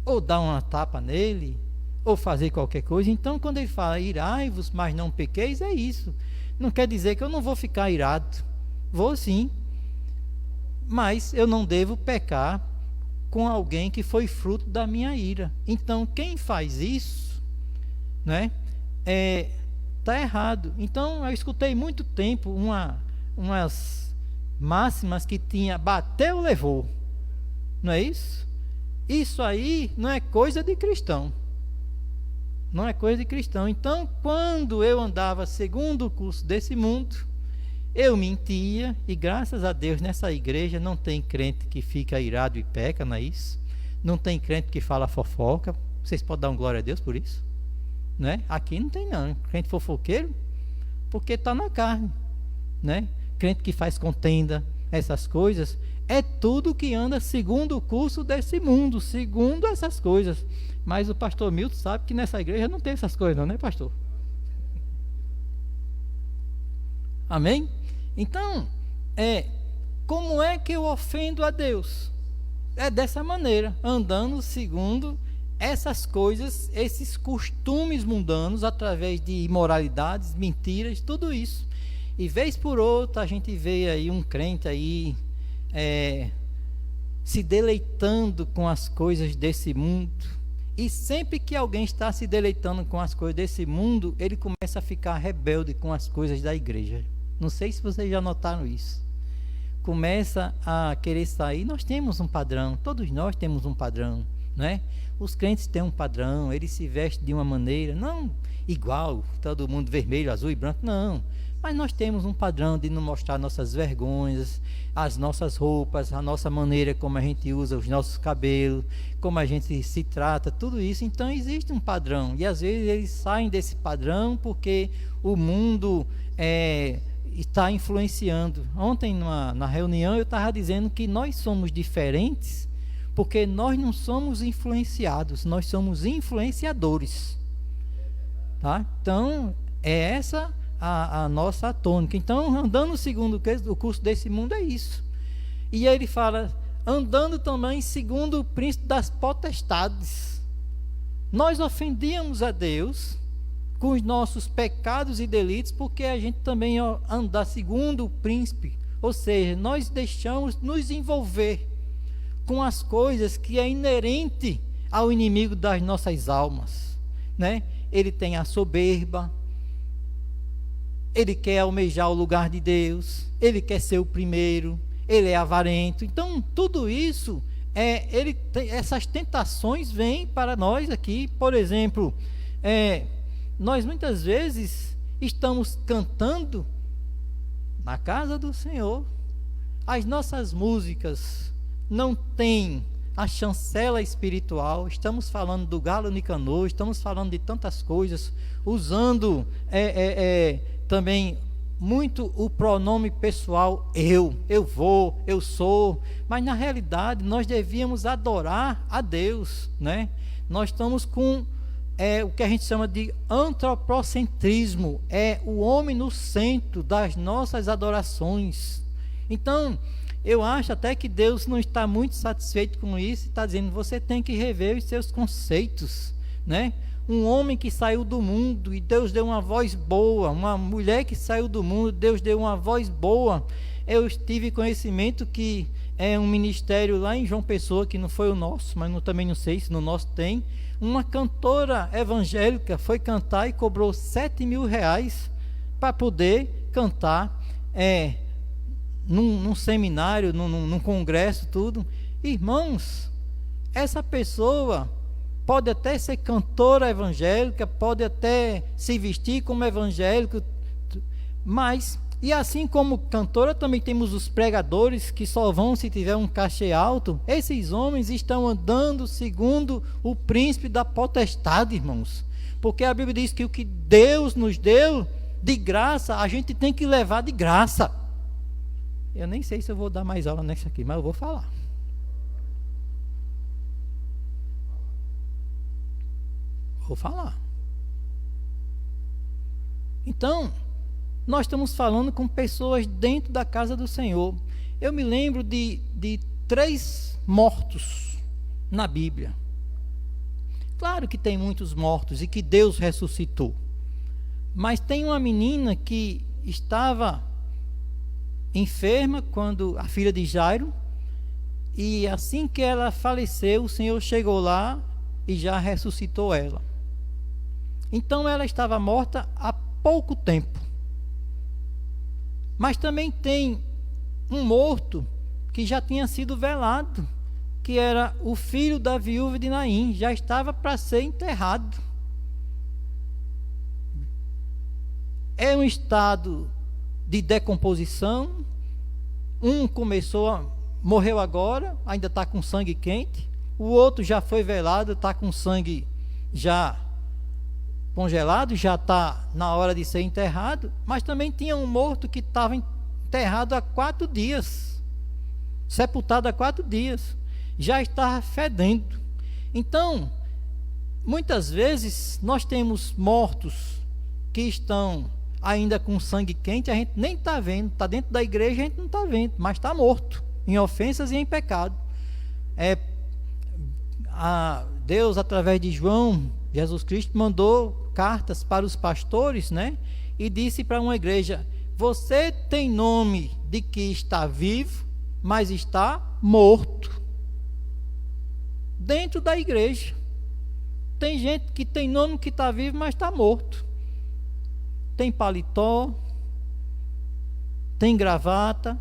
[SPEAKER 1] Ou dar uma tapa nele, ou fazer qualquer coisa. Então quando ele fala, irai-vos, mas não pequeis, é isso. Não quer dizer que eu não vou ficar irado. Vou sim. Mas eu não devo pecar com alguém que foi fruto da minha ira. Então quem faz isso, né, está errado. Então eu escutei muito tempo umas máximas que tinha, bateu, levou. Não é isso? Isso aí não é coisa de cristão. Não é coisa de cristão. Então quando eu andava segundo o curso desse mundo, eu mentia, e graças a Deus nessa igreja não tem crente que fica irado e peca, não é isso? Não tem crente que fala fofoca. Vocês podem dar um glória a Deus por isso? Né? Aqui não tem não. Crente fofoqueiro, porque está na carne, né? Crente que faz contenda, essas coisas, é tudo que anda segundo o curso desse mundo, segundo essas coisas. Mas o pastor Milton sabe que nessa igreja não tem essas coisas não, né, pastor? Amém? Então, como é que eu ofendo a Deus? É dessa maneira, andando segundo essas coisas, esses costumes mundanos, através de imoralidades, mentiras, tudo isso. E vez por outra a gente vê aí um crente aí se deleitando com as coisas desse mundo, E sempre que alguém está se deleitando com as coisas desse mundo, ele começa a ficar rebelde com as coisas da igreja. Não sei se vocês já notaram isso. Começa a querer sair. Nós temos um padrão, todos nós temos um padrão, né? Os crentes têm um padrão, eles se vestem de uma maneira, não igual, todo mundo vermelho, azul e branco, não. Mas nós temos um padrão de não mostrar nossas vergonhas, as nossas roupas, a nossa maneira como a gente usa os nossos cabelos, como a gente se trata, tudo isso. Então existe um padrão. E às vezes eles saem desse padrão porque o mundo está influenciando. Ontem na reunião eu estava dizendo que nós somos diferentes porque nós não somos influenciados, nós somos influenciadores. Tá? Então é essa a nossa tônica. Então, andando segundo o curso desse mundo é isso. E aí ele fala, andando também segundo o príncipe das potestades. Nós ofendíamos a Deus com os nossos pecados e delitos, porque a gente também anda segundo o príncipe. Ou seja, nós deixamos nos envolver com as coisas que é inerente ao inimigo das nossas almas, né? Ele tem a soberba, ele quer almejar o lugar de Deus, ele quer ser o primeiro, ele é avarento. Então, tudo isso, essas tentações vêm para nós aqui. Por exemplo, nós muitas vezes estamos cantando na casa do Senhor, as nossas músicas não têm a chancela espiritual, estamos falando do galo Nicanor, estamos falando de tantas coisas, usando também muito o pronome pessoal, eu vou, eu sou, mas na realidade nós devíamos adorar a Deus, né? Nós estamos com o que a gente chama de antropocentrismo, é o homem no centro das nossas adorações. Então, eu acho até que Deus não está muito satisfeito com isso e está dizendo, você tem que rever os seus conceitos, né? Um homem que saiu do mundo e Deus deu uma voz boa, uma mulher que saiu do mundo, Deus deu uma voz boa. Eu tive conhecimento que é um ministério lá em João Pessoa, que não foi o nosso, mas também não sei se no nosso tem, uma cantora evangélica foi cantar e cobrou 7.000 reais para poder cantar num seminário, num congresso, tudo. Irmãos, essa pessoa pode até ser cantora evangélica, pode até se vestir como evangélico, mas, e assim como cantora, também temos os pregadores que só vão se tiver um cachê alto. Esses homens estão andando segundo o príncipe da potestade, irmãos, porque a Bíblia diz que o que Deus nos deu de graça, a gente tem que levar de graça. Eu nem sei se eu vou dar mais aula nessa aqui, mas eu vou falar. Vou falar. Então, nós estamos falando com pessoas dentro da casa do Senhor. Eu me lembro de 3 mortos na Bíblia. Claro que tem muitos mortos e que Deus ressuscitou. Mas tem uma menina que estava enferma, quando a filha de Jairo, e assim que ela faleceu, o Senhor chegou lá e já ressuscitou ela. Então ela estava morta há pouco tempo. Mas também tem um morto que já tinha sido velado, que era o filho da viúva de Naim, já estava para ser enterrado. É um estado de decomposição. Um morreu agora, ainda está com sangue quente. O outro já foi velado, está com sangue já congelado, já está na hora de ser enterrado. Mas também tinha um morto que estava enterrado há 4 dias, sepultado há 4 dias, já estava fedendo. Então, muitas vezes nós temos mortos que estão ainda com sangue quente, a gente nem está vendo, está dentro da igreja, a gente não está vendo, mas está morto, em ofensas e em pecado. Deus, através de João, Jesus Cristo, mandou cartas para os pastores, né? E disse para uma igreja, você tem nome de que está vivo, mas está morto. Dentro da igreja. Tem gente que tem nome que está vivo, mas está morto. Tem paletó, tem gravata,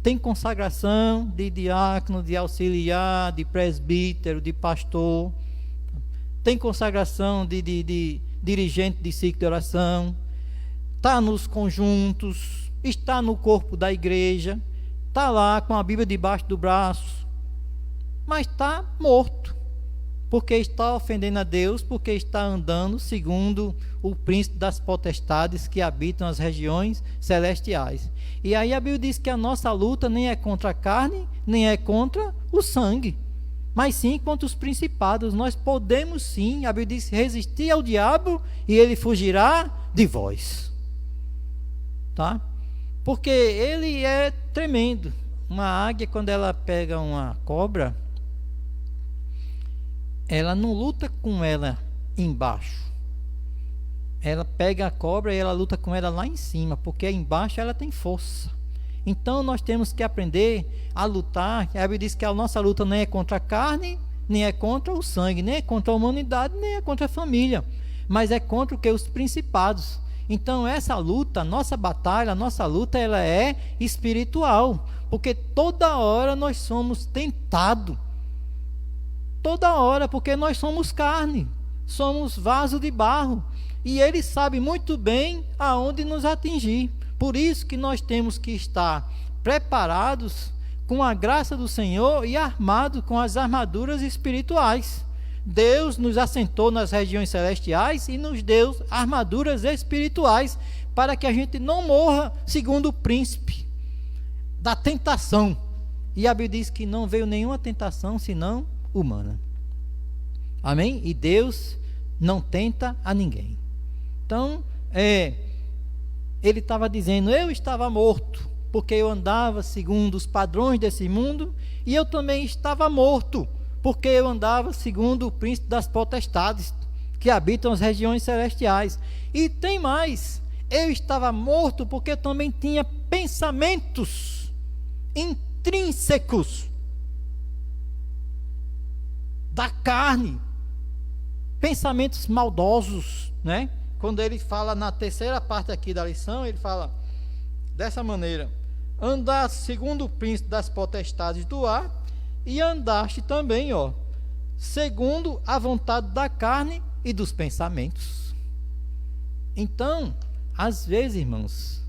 [SPEAKER 1] tem consagração de diácono, de auxiliar, de presbítero, de pastor, tem consagração de dirigente de ciclo de oração, está nos conjuntos, está no corpo da igreja, está lá com a Bíblia debaixo do braço, mas está morto, porque está ofendendo a Deus, porque está andando segundo o príncipe das potestades que habitam as regiões celestiais. E aí a Bíblia diz que a nossa luta nem é contra a carne, nem é contra o sangue, mas sim contra os principados. Nós podemos sim, a Bíblia diz, resistir ao diabo e ele fugirá de vós. Tá? Porque ele é tremendo. Uma águia, quando ela pega uma cobra, ela não luta com ela embaixo. Ela pega a cobra e ela luta com ela lá em cima, porque embaixo ela tem força. Então nós temos que aprender a lutar. A Bíblia diz que a nossa luta nem é contra a carne, nem é contra o sangue, nem é contra a humanidade, nem é contra a família, mas é contra o que? Os principados. Então essa luta, nossa batalha, nossa luta, ela é espiritual, porque toda hora nós somos tentados. Toda hora, porque nós somos carne, somos vaso de barro, e ele sabe muito bem aonde nos atingir. Por isso que nós temos que estar preparados com a graça do Senhor e armados com as armaduras espirituais. Deus nos assentou nas regiões celestiais e nos deu armaduras espirituais para que a gente não morra segundo o príncipe da tentação. E a Bíblia diz que não veio nenhuma tentação senão humana. Amém? E Deus não tenta a ninguém. Então, ele estava dizendo, eu estava morto, porque eu andava segundo os padrões desse mundo, e eu também estava morto, porque eu andava segundo o príncipe das potestades, que habitam as regiões celestiais. E tem mais, eu estava morto, porque eu também tinha pensamentos intrínsecos da carne, pensamentos maldosos, né? Quando ele fala na terceira parte aqui da lição, ele fala dessa maneira: andar segundo o príncipe das potestades do ar, e andaste também, segundo a vontade da carne e dos pensamentos. Então, às vezes, irmãos,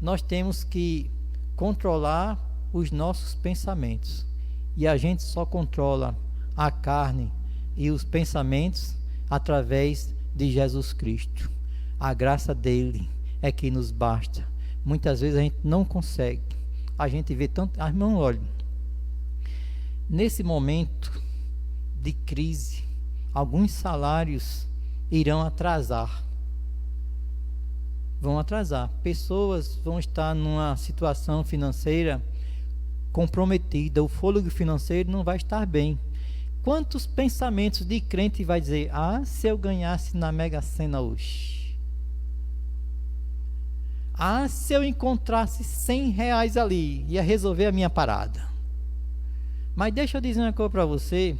[SPEAKER 1] nós temos que controlar os nossos pensamentos, e a gente só controla a carne e os pensamentos através de Jesus Cristo. A graça dele é que nos basta. Muitas vezes a gente não consegue. A gente vê tanto... irmão, olha, nesse momento de crise, alguns salários irão atrasar. Vão atrasar. Pessoas vão estar numa situação financeira comprometida. O fôlego financeiro não vai estar bem. Quantos pensamentos de crente vai dizer: se eu ganhasse na Mega Sena hoje, se eu encontrasse R$100 ali, ia resolver a minha parada. Mas deixa eu dizer uma coisa para você: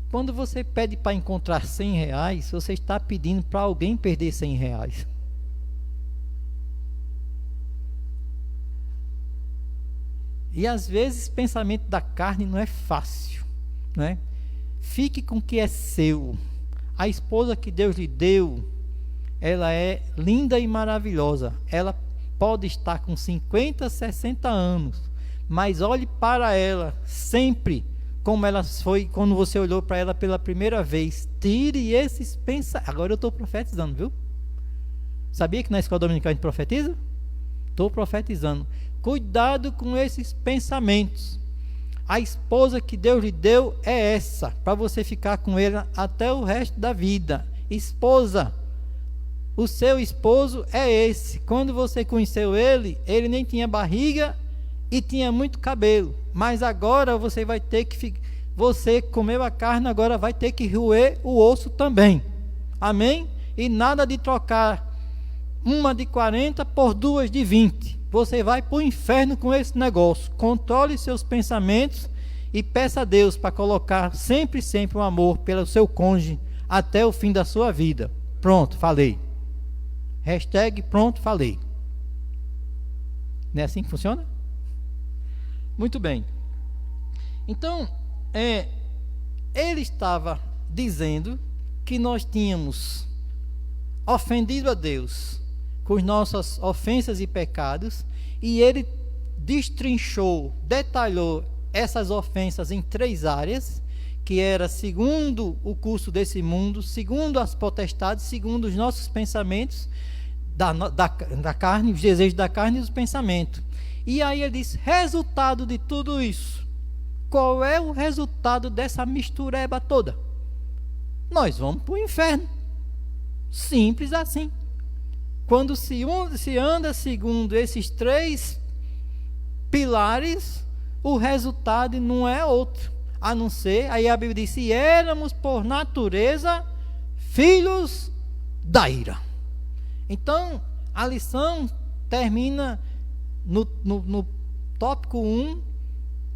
[SPEAKER 1] quando você pede para encontrar R$100, você está pedindo para alguém perder R$100. E às vezes pensamento da carne não é fácil, né? Fique com o que é seu. A esposa que Deus lhe deu, ela é linda e maravilhosa. Ela pode estar com 50, 60 anos, mas olhe para ela sempre como ela foi quando você olhou para ela pela primeira vez. Tire esses pensamentos. Agora eu estou profetizando, viu? Sabia que na escola dominical a gente profetiza? Estou profetizando. Cuidado com esses pensamentos. A esposa que Deus lhe deu é essa, para você ficar com ela até o resto da vida. Esposa, o seu esposo é esse. Quando você conheceu ele, ele nem tinha barriga e tinha muito cabelo. Mas agora você vai ter que... Você comeu a carne, agora vai ter que roer o osso também. Amém? E nada de trocar uma de 40 por duas de 20. Você vai para o inferno com esse negócio. Controle seus pensamentos e peça a Deus para colocar sempre o amor pelo seu cônjuge até o fim da sua vida. Pronto, falei. Hashtag pronto, falei. Não é assim que funciona? Muito bem. Então, ele estava dizendo que nós tínhamos ofendido a Deus com as nossas ofensas e pecados, e ele destrinchou, detalhou essas ofensas em 3 áreas, que era segundo o curso desse mundo, segundo as potestades, segundo os nossos pensamentos da carne, os desejos da carne e os pensamentos. E aí ele diz, resultado de tudo isso, qual é o resultado dessa mistureba toda? Nós vamos para o inferno. Simples assim. Quando se anda segundo esses 3 pilares, o resultado não é outro, a não ser, aí a Bíblia diz, se éramos por natureza filhos da ira. Então, a lição termina no tópico 1,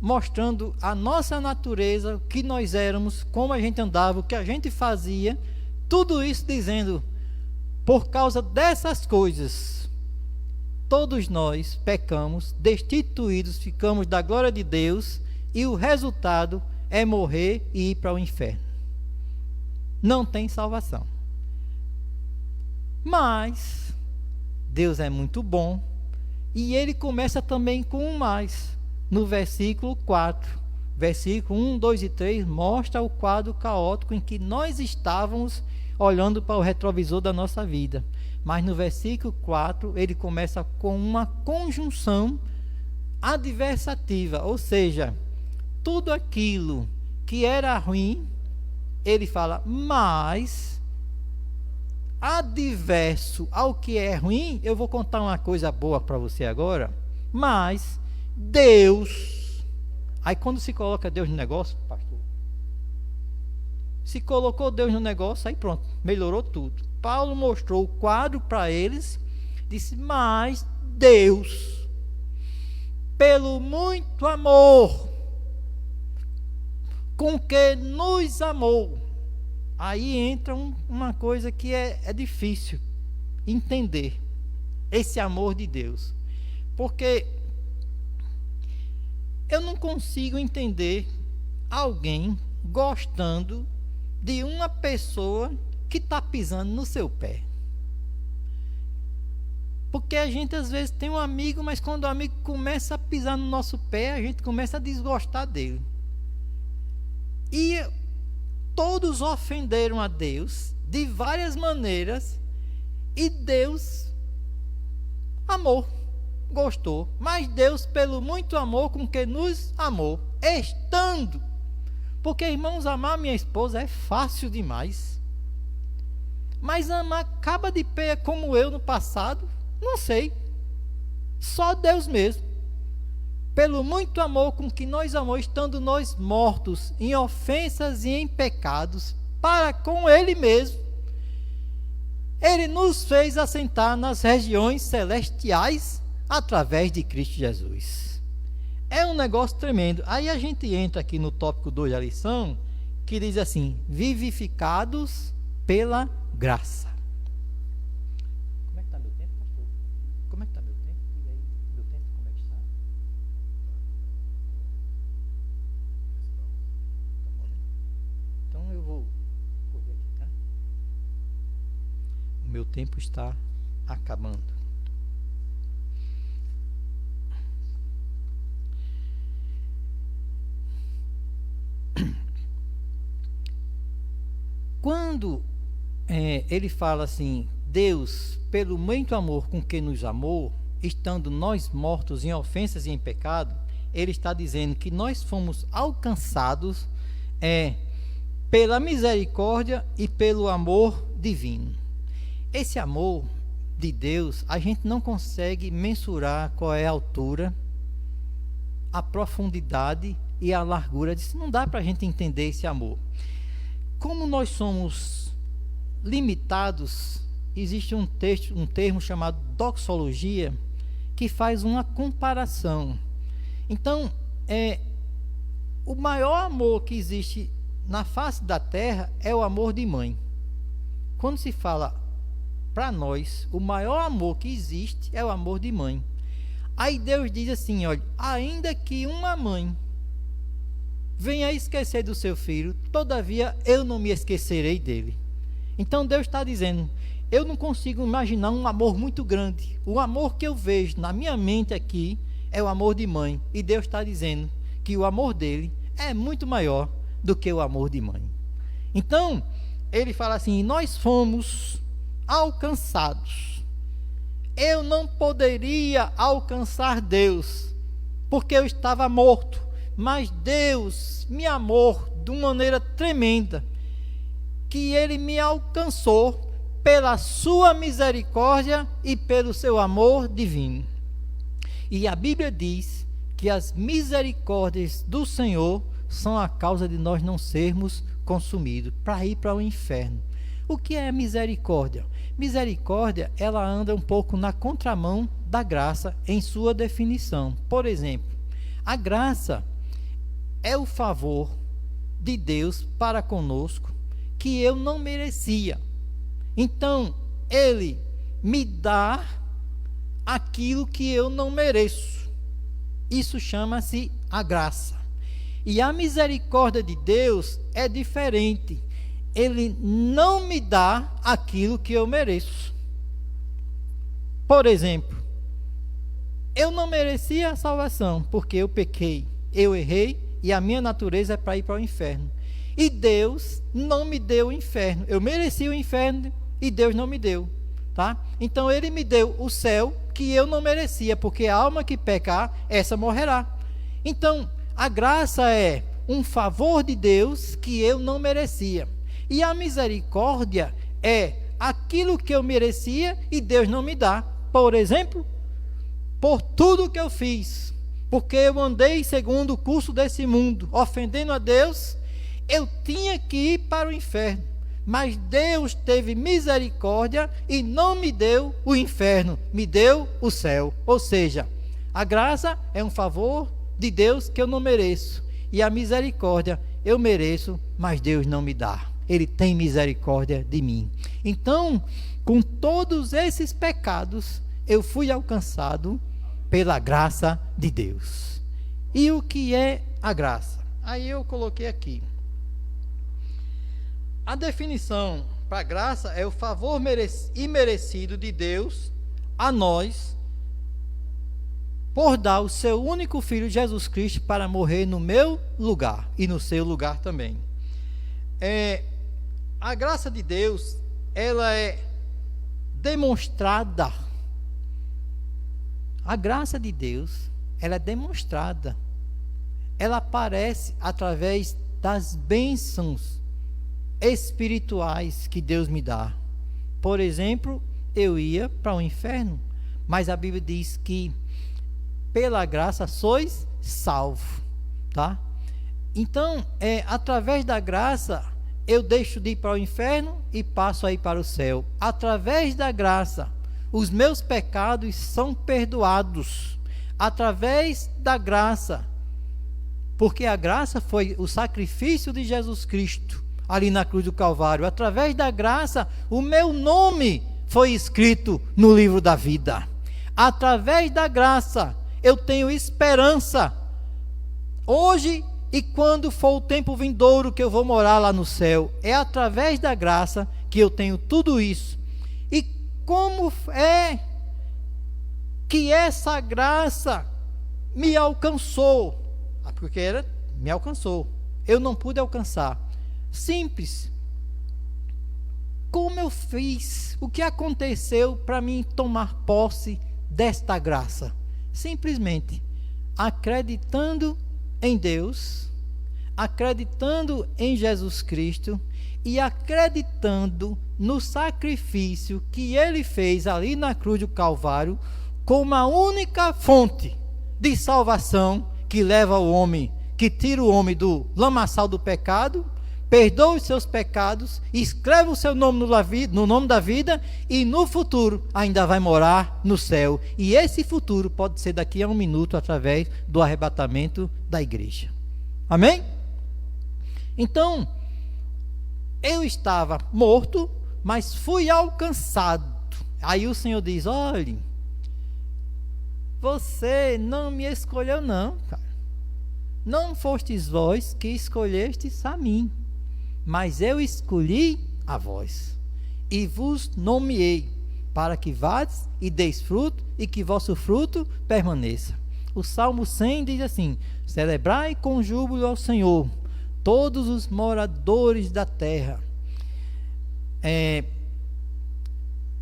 [SPEAKER 1] mostrando a nossa natureza, o que nós éramos, como a gente andava, o que a gente fazia, tudo isso dizendo, por causa dessas coisas, todos nós pecamos, destituídos, ficamos da glória de Deus, e o resultado é morrer e ir para o inferno. Não tem salvação. Mas Deus é muito bom, e ele começa também com um mais. No versículo 4, versículo 1, 2 e 3, mostra o quadro caótico em que nós estávamos olhando para o retrovisor da nossa vida. Mas no versículo 4, ele começa com uma conjunção adversativa, ou seja, tudo aquilo que era ruim, ele fala, mas adverso ao que é ruim, eu vou contar uma coisa boa para você agora, mas Deus, aí quando se coloca Deus no negócio, pastor, se colocou Deus no negócio, aí pronto, melhorou tudo. Paulo mostrou o quadro para eles, disse, mas Deus, pelo muito amor com que nos amou, aí entra uma coisa que é difícil entender, esse amor de Deus, porque eu não consigo entender alguém gostando de uma pessoa que está pisando no seu pé. Porque a gente às vezes tem um amigo, mas quando o amigo começa a pisar no nosso pé, a gente começa a desgostar dele. E todos ofenderam a Deus de várias maneiras, e Deus amou, gostou, mas Deus, pelo muito amor com que nos amou, estando, porque irmãos, amar minha esposa é fácil demais, mas amar caba de pé como eu no passado, não sei, só Deus mesmo. Pelo muito amor com que nos amou, estando nós mortos em ofensas e em pecados, para com Ele mesmo, Ele nos fez assentar nas regiões celestiais através de Cristo Jesus. É um negócio tremendo. Aí a gente entra aqui no tópico 2 da lição, que diz assim, vivificados pela graça. Como é que está meu tempo, pastor? Como é que está meu tempo? E aí, meu tempo, como é que está? Tá bom, né? Então eu vou correr aqui, tá? O meu tempo está acabando. Quando ele fala assim, Deus, pelo muito amor com que nos amou, estando nós mortos em ofensas e em pecado, ele está dizendo que nós fomos alcançados pela misericórdia e pelo amor divino. Esse amor de Deus, a gente não consegue mensurar qual é a altura, a profundidade e a largura disso. Não dá para a gente entender esse amor. Como nós somos limitados, existe um termo chamado doxologia, que faz uma comparação. Então, o maior amor que existe na face da terra é o amor de mãe. quando se fala para nós, o maior amor que existe é o amor de mãe. Aí Deus diz assim, olha, ainda que uma mãe venha a esquecer do seu filho, todavia eu não me esquecerei dele. Então Deus está dizendo, eu não consigo imaginar um amor muito grande. O amor que eu vejo na minha mente aqui é o amor de mãe. E Deus está dizendo que o amor dele é muito maior do que o amor de mãe. Então, ele fala assim, nós fomos alcançados. Eu não poderia alcançar Deus, porque eu estava morto. Mas Deus me amou de uma maneira tremenda, que Ele me alcançou pela sua misericórdia e pelo seu amor divino. E a Bíblia diz que as misericórdias do Senhor são a causa de nós não sermos consumidos, para ir para o inferno. O que é misericórdia? Misericórdia, ela anda um pouco na contramão da graça em sua definição. Por exemplo, a graça é o favor de Deus para conosco que eu não merecia. Então, Ele me dá aquilo que eu não mereço. Isso chama-se a graça. E a misericórdia de Deus é diferente. Ele não me dá aquilo que eu mereço. Por exemplo, eu não merecia a salvação, porque eu pequei, eu errei, e a minha natureza é para ir para o inferno. E Deus não me deu o inferno. Eu mereci o inferno e Deus não me deu, tá? Então Ele me deu o céu que eu não merecia, porque a alma que pecar, essa morrerá. Então, a graça é um favor de Deus que eu não merecia. E a misericórdia é aquilo que eu merecia e Deus não me dá. Por exemplo, por tudo que eu fiz, porque eu andei segundo o curso desse mundo, ofendendo a Deus, eu tinha que ir para o inferno. Mas Deus teve misericórdia e não me deu o inferno, me deu o céu. Ou seja, a graça é um favor de Deus que eu não mereço. E a misericórdia eu mereço, mas Deus não me dá. Ele tem misericórdia de mim. Então, com todos esses pecados, eu fui alcançado pela graça de Deus. E o que é a graça? Aí eu coloquei aqui. A definição para graça é o favor imerecido de Deus a nós, por dar o seu único Filho, Jesus Cristo, para morrer no meu lugar e no seu lugar também. A graça de Deus, ela é demonstrada. A graça de Deus, ela é demonstrada. Ela aparece através das bênçãos espirituais que Deus me dá. Por exemplo, eu ia para o inferno, mas a Bíblia diz que pela graça sois salvos, tá? Então, através da graça, eu deixo de ir para o inferno e passo a ir para o céu. Através da graça, os meus pecados são perdoados. Através da graça, porque a graça foi o sacrifício de Jesus Cristo ali na cruz do Calvário. Através da graça, o meu nome foi escrito no livro da vida. Através da graça, eu tenho esperança hoje e quando for o tempo vindouro que eu vou morar lá no céu. É através da graça que eu tenho tudo isso. E como é que essa graça me alcançou? Porque me alcançou. Eu não pude alcançar. Simples. Como eu fiz? O que aconteceu para mim tomar posse desta graça? Simplesmente acreditando em Deus, acreditando em Jesus Cristo e acreditando no sacrifício que Ele fez ali na cruz do Calvário, como a única fonte de salvação que leva o homem, que tira o homem do lamaçal do pecado, perdoa os seus pecados, escreve o seu nome no nome da vida e no futuro ainda vai morar no céu. E esse futuro pode ser daqui a um minuto através do arrebatamento da igreja. Amém? Então, eu estava morto, mas fui alcançado. Aí o Senhor diz: olhe, você não me escolheu não, cara. Não fostes vós que escolhestes a mim, mas eu escolhi a vós, e vos nomeei, para que vades e deis fruto, e que vosso fruto permaneça. O Salmo 100 diz assim: celebrai com júbilo ao Senhor, todos os moradores da terra.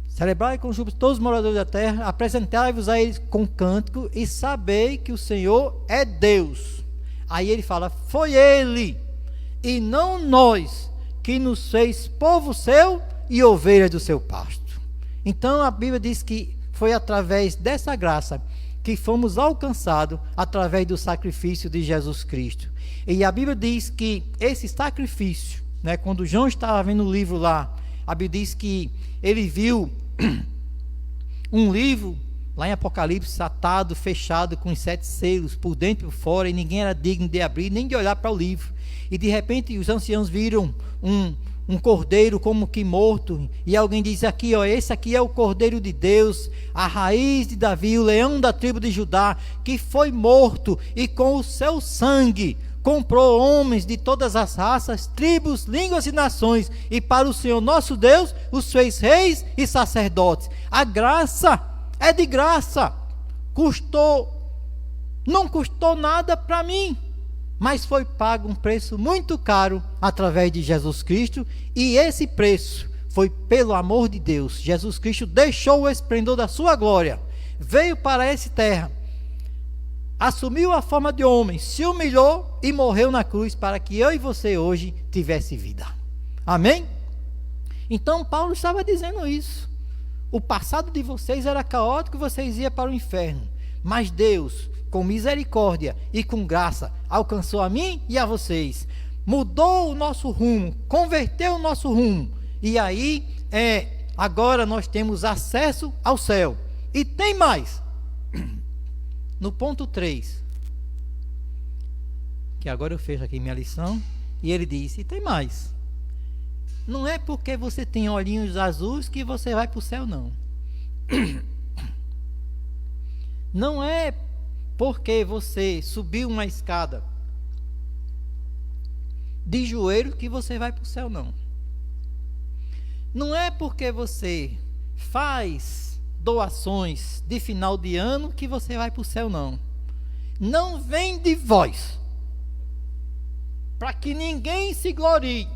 [SPEAKER 1] Celebrai com júbilo todos os moradores da terra, apresentai-vos a ele com cântico, e sabei que o Senhor é Deus. Aí ele fala: foi ele, e não nós, que nos fez povo seu e ovelhas do seu pasto. Então a Bíblia diz que foi através dessa graça que fomos alcançados, através do sacrifício de Jesus Cristo. E a Bíblia diz que esse sacrifício, quando João estava vendo o livro lá, a Bíblia diz que ele viu um livro lá em Apocalipse, atado, fechado, com 7 selos, por dentro e por fora, e ninguém era digno de abrir, nem de olhar para o livro. E de repente os anciãos viram um cordeiro como que morto, e alguém diz aqui, esse aqui é o Cordeiro de Deus, a raiz de Davi, o leão da tribo de Judá, que foi morto, e com o seu sangue comprou homens de todas as raças, tribos, línguas e nações, e para o Senhor nosso Deus os fez reis e sacerdotes. A graça é de graça, não custou nada para mim, mas foi pago um preço muito caro através de Jesus Cristo, e esse preço foi pelo amor de Deus. Jesus Cristo deixou o esplendor da sua glória, veio para essa terra, assumiu a forma de homem, se humilhou e morreu na cruz para que eu e você hoje tivesse vida. Amém? Então Paulo estava dizendo isso. O passado de vocês era caótico, vocês iam para o inferno, mas Deus, com misericórdia e com graça, alcançou a mim e a vocês, mudou o nosso rumo, converteu o nosso rumo, e aí agora nós temos acesso ao céu. E tem mais. No ponto 3, que agora eu fecho aqui minha lição, e ele diz: e tem mais. Não é porque você tem olhinhos azuis que você vai para o céu, não. Não é porque você subiu uma escada de joelho que você vai para o céu, não. Não é porque você faz doações de final de ano que você vai para o céu, não. Não vem de vós, para que ninguém se glorie.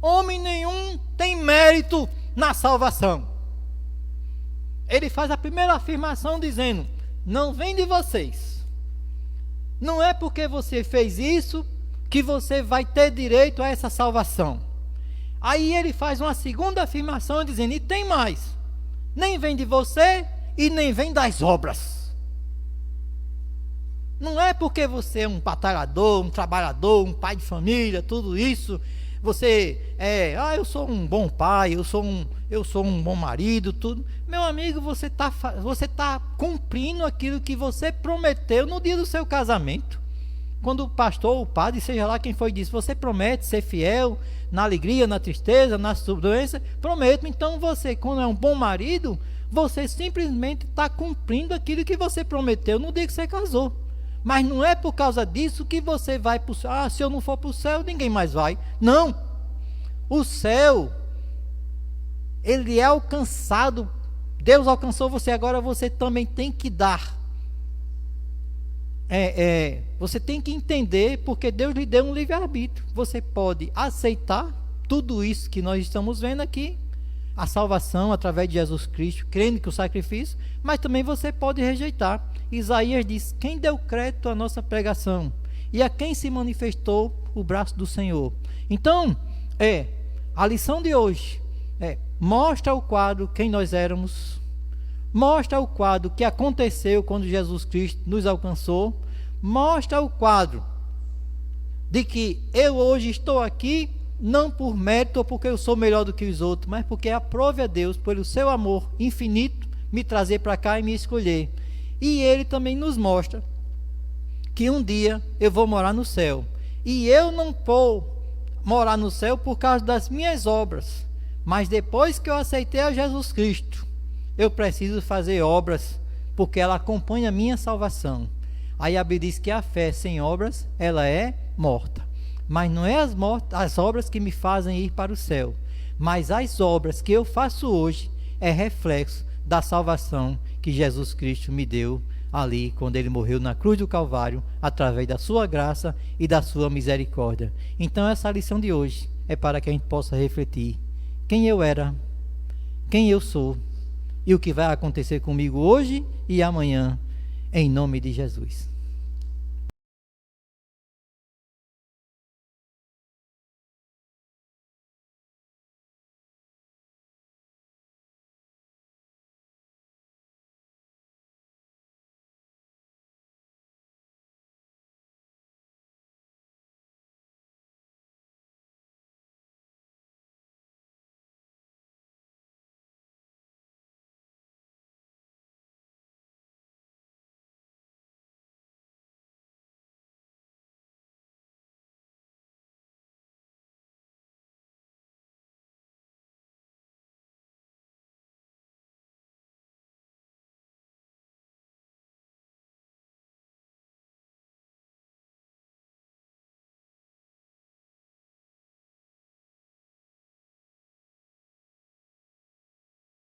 [SPEAKER 1] Homem nenhum tem mérito na salvação. Ele faz a primeira afirmação dizendo: não vem de vocês. Não é porque você fez isso que você vai ter direito a essa salvação. Aí ele faz uma segunda afirmação dizendo: e tem mais. Nem vem de você e nem vem das obras. Não é porque você é um batalhador, um trabalhador, um pai de família, tudo isso, você eu sou um bom pai, eu sou um bom marido, tudo. Meu amigo, você tá cumprindo aquilo que você prometeu no dia do seu casamento. Quando o pastor, o padre, seja lá quem foi, disse: você promete ser fiel na alegria, na tristeza, na doença? Prometo. Então você, quando é um bom marido, você simplesmente está cumprindo aquilo que você prometeu no dia que você casou. Mas não é por causa disso que você vai para o céu. Se eu não for para o céu, ninguém mais vai. Não. O céu, ele é alcançado. Deus alcançou você, agora você também tem que dar. Você tem que entender, porque Deus lhe deu um livre-arbítrio. Você pode aceitar tudo isso que nós estamos vendo aqui, a salvação através de Jesus Cristo, crendo que o sacrifício, mas também você pode rejeitar. Isaías diz: quem deu crédito à nossa pregação e a quem se manifestou o braço do Senhor. Então, a lição de hoje mostra o quadro quem nós éramos, mostra o quadro que aconteceu quando Jesus Cristo nos alcançou, mostra o quadro de que eu hoje estou aqui não por mérito ou porque eu sou melhor do que os outros, mas porque aprove a Deus, pelo seu amor infinito, me trazer para cá e me escolher. E ele também nos mostra que um dia eu vou morar no céu, e eu não vou morar no céu por causa das minhas obras, Mas depois que eu aceitei a Jesus Cristo, eu preciso fazer obras, porque ela acompanha a minha salvação. Aí a Bíblia diz que a fé sem obras, ela é morta. Mas não é as obras que me fazem ir para o céu, mas as obras que eu faço hoje é reflexo da salvação que Jesus Cristo me deu ali, quando ele morreu na cruz do Calvário, através da sua graça e da sua misericórdia. Então essa lição de hoje é para que a gente possa refletir quem eu era, quem eu sou e o que vai acontecer comigo hoje e amanhã, em nome de Jesus.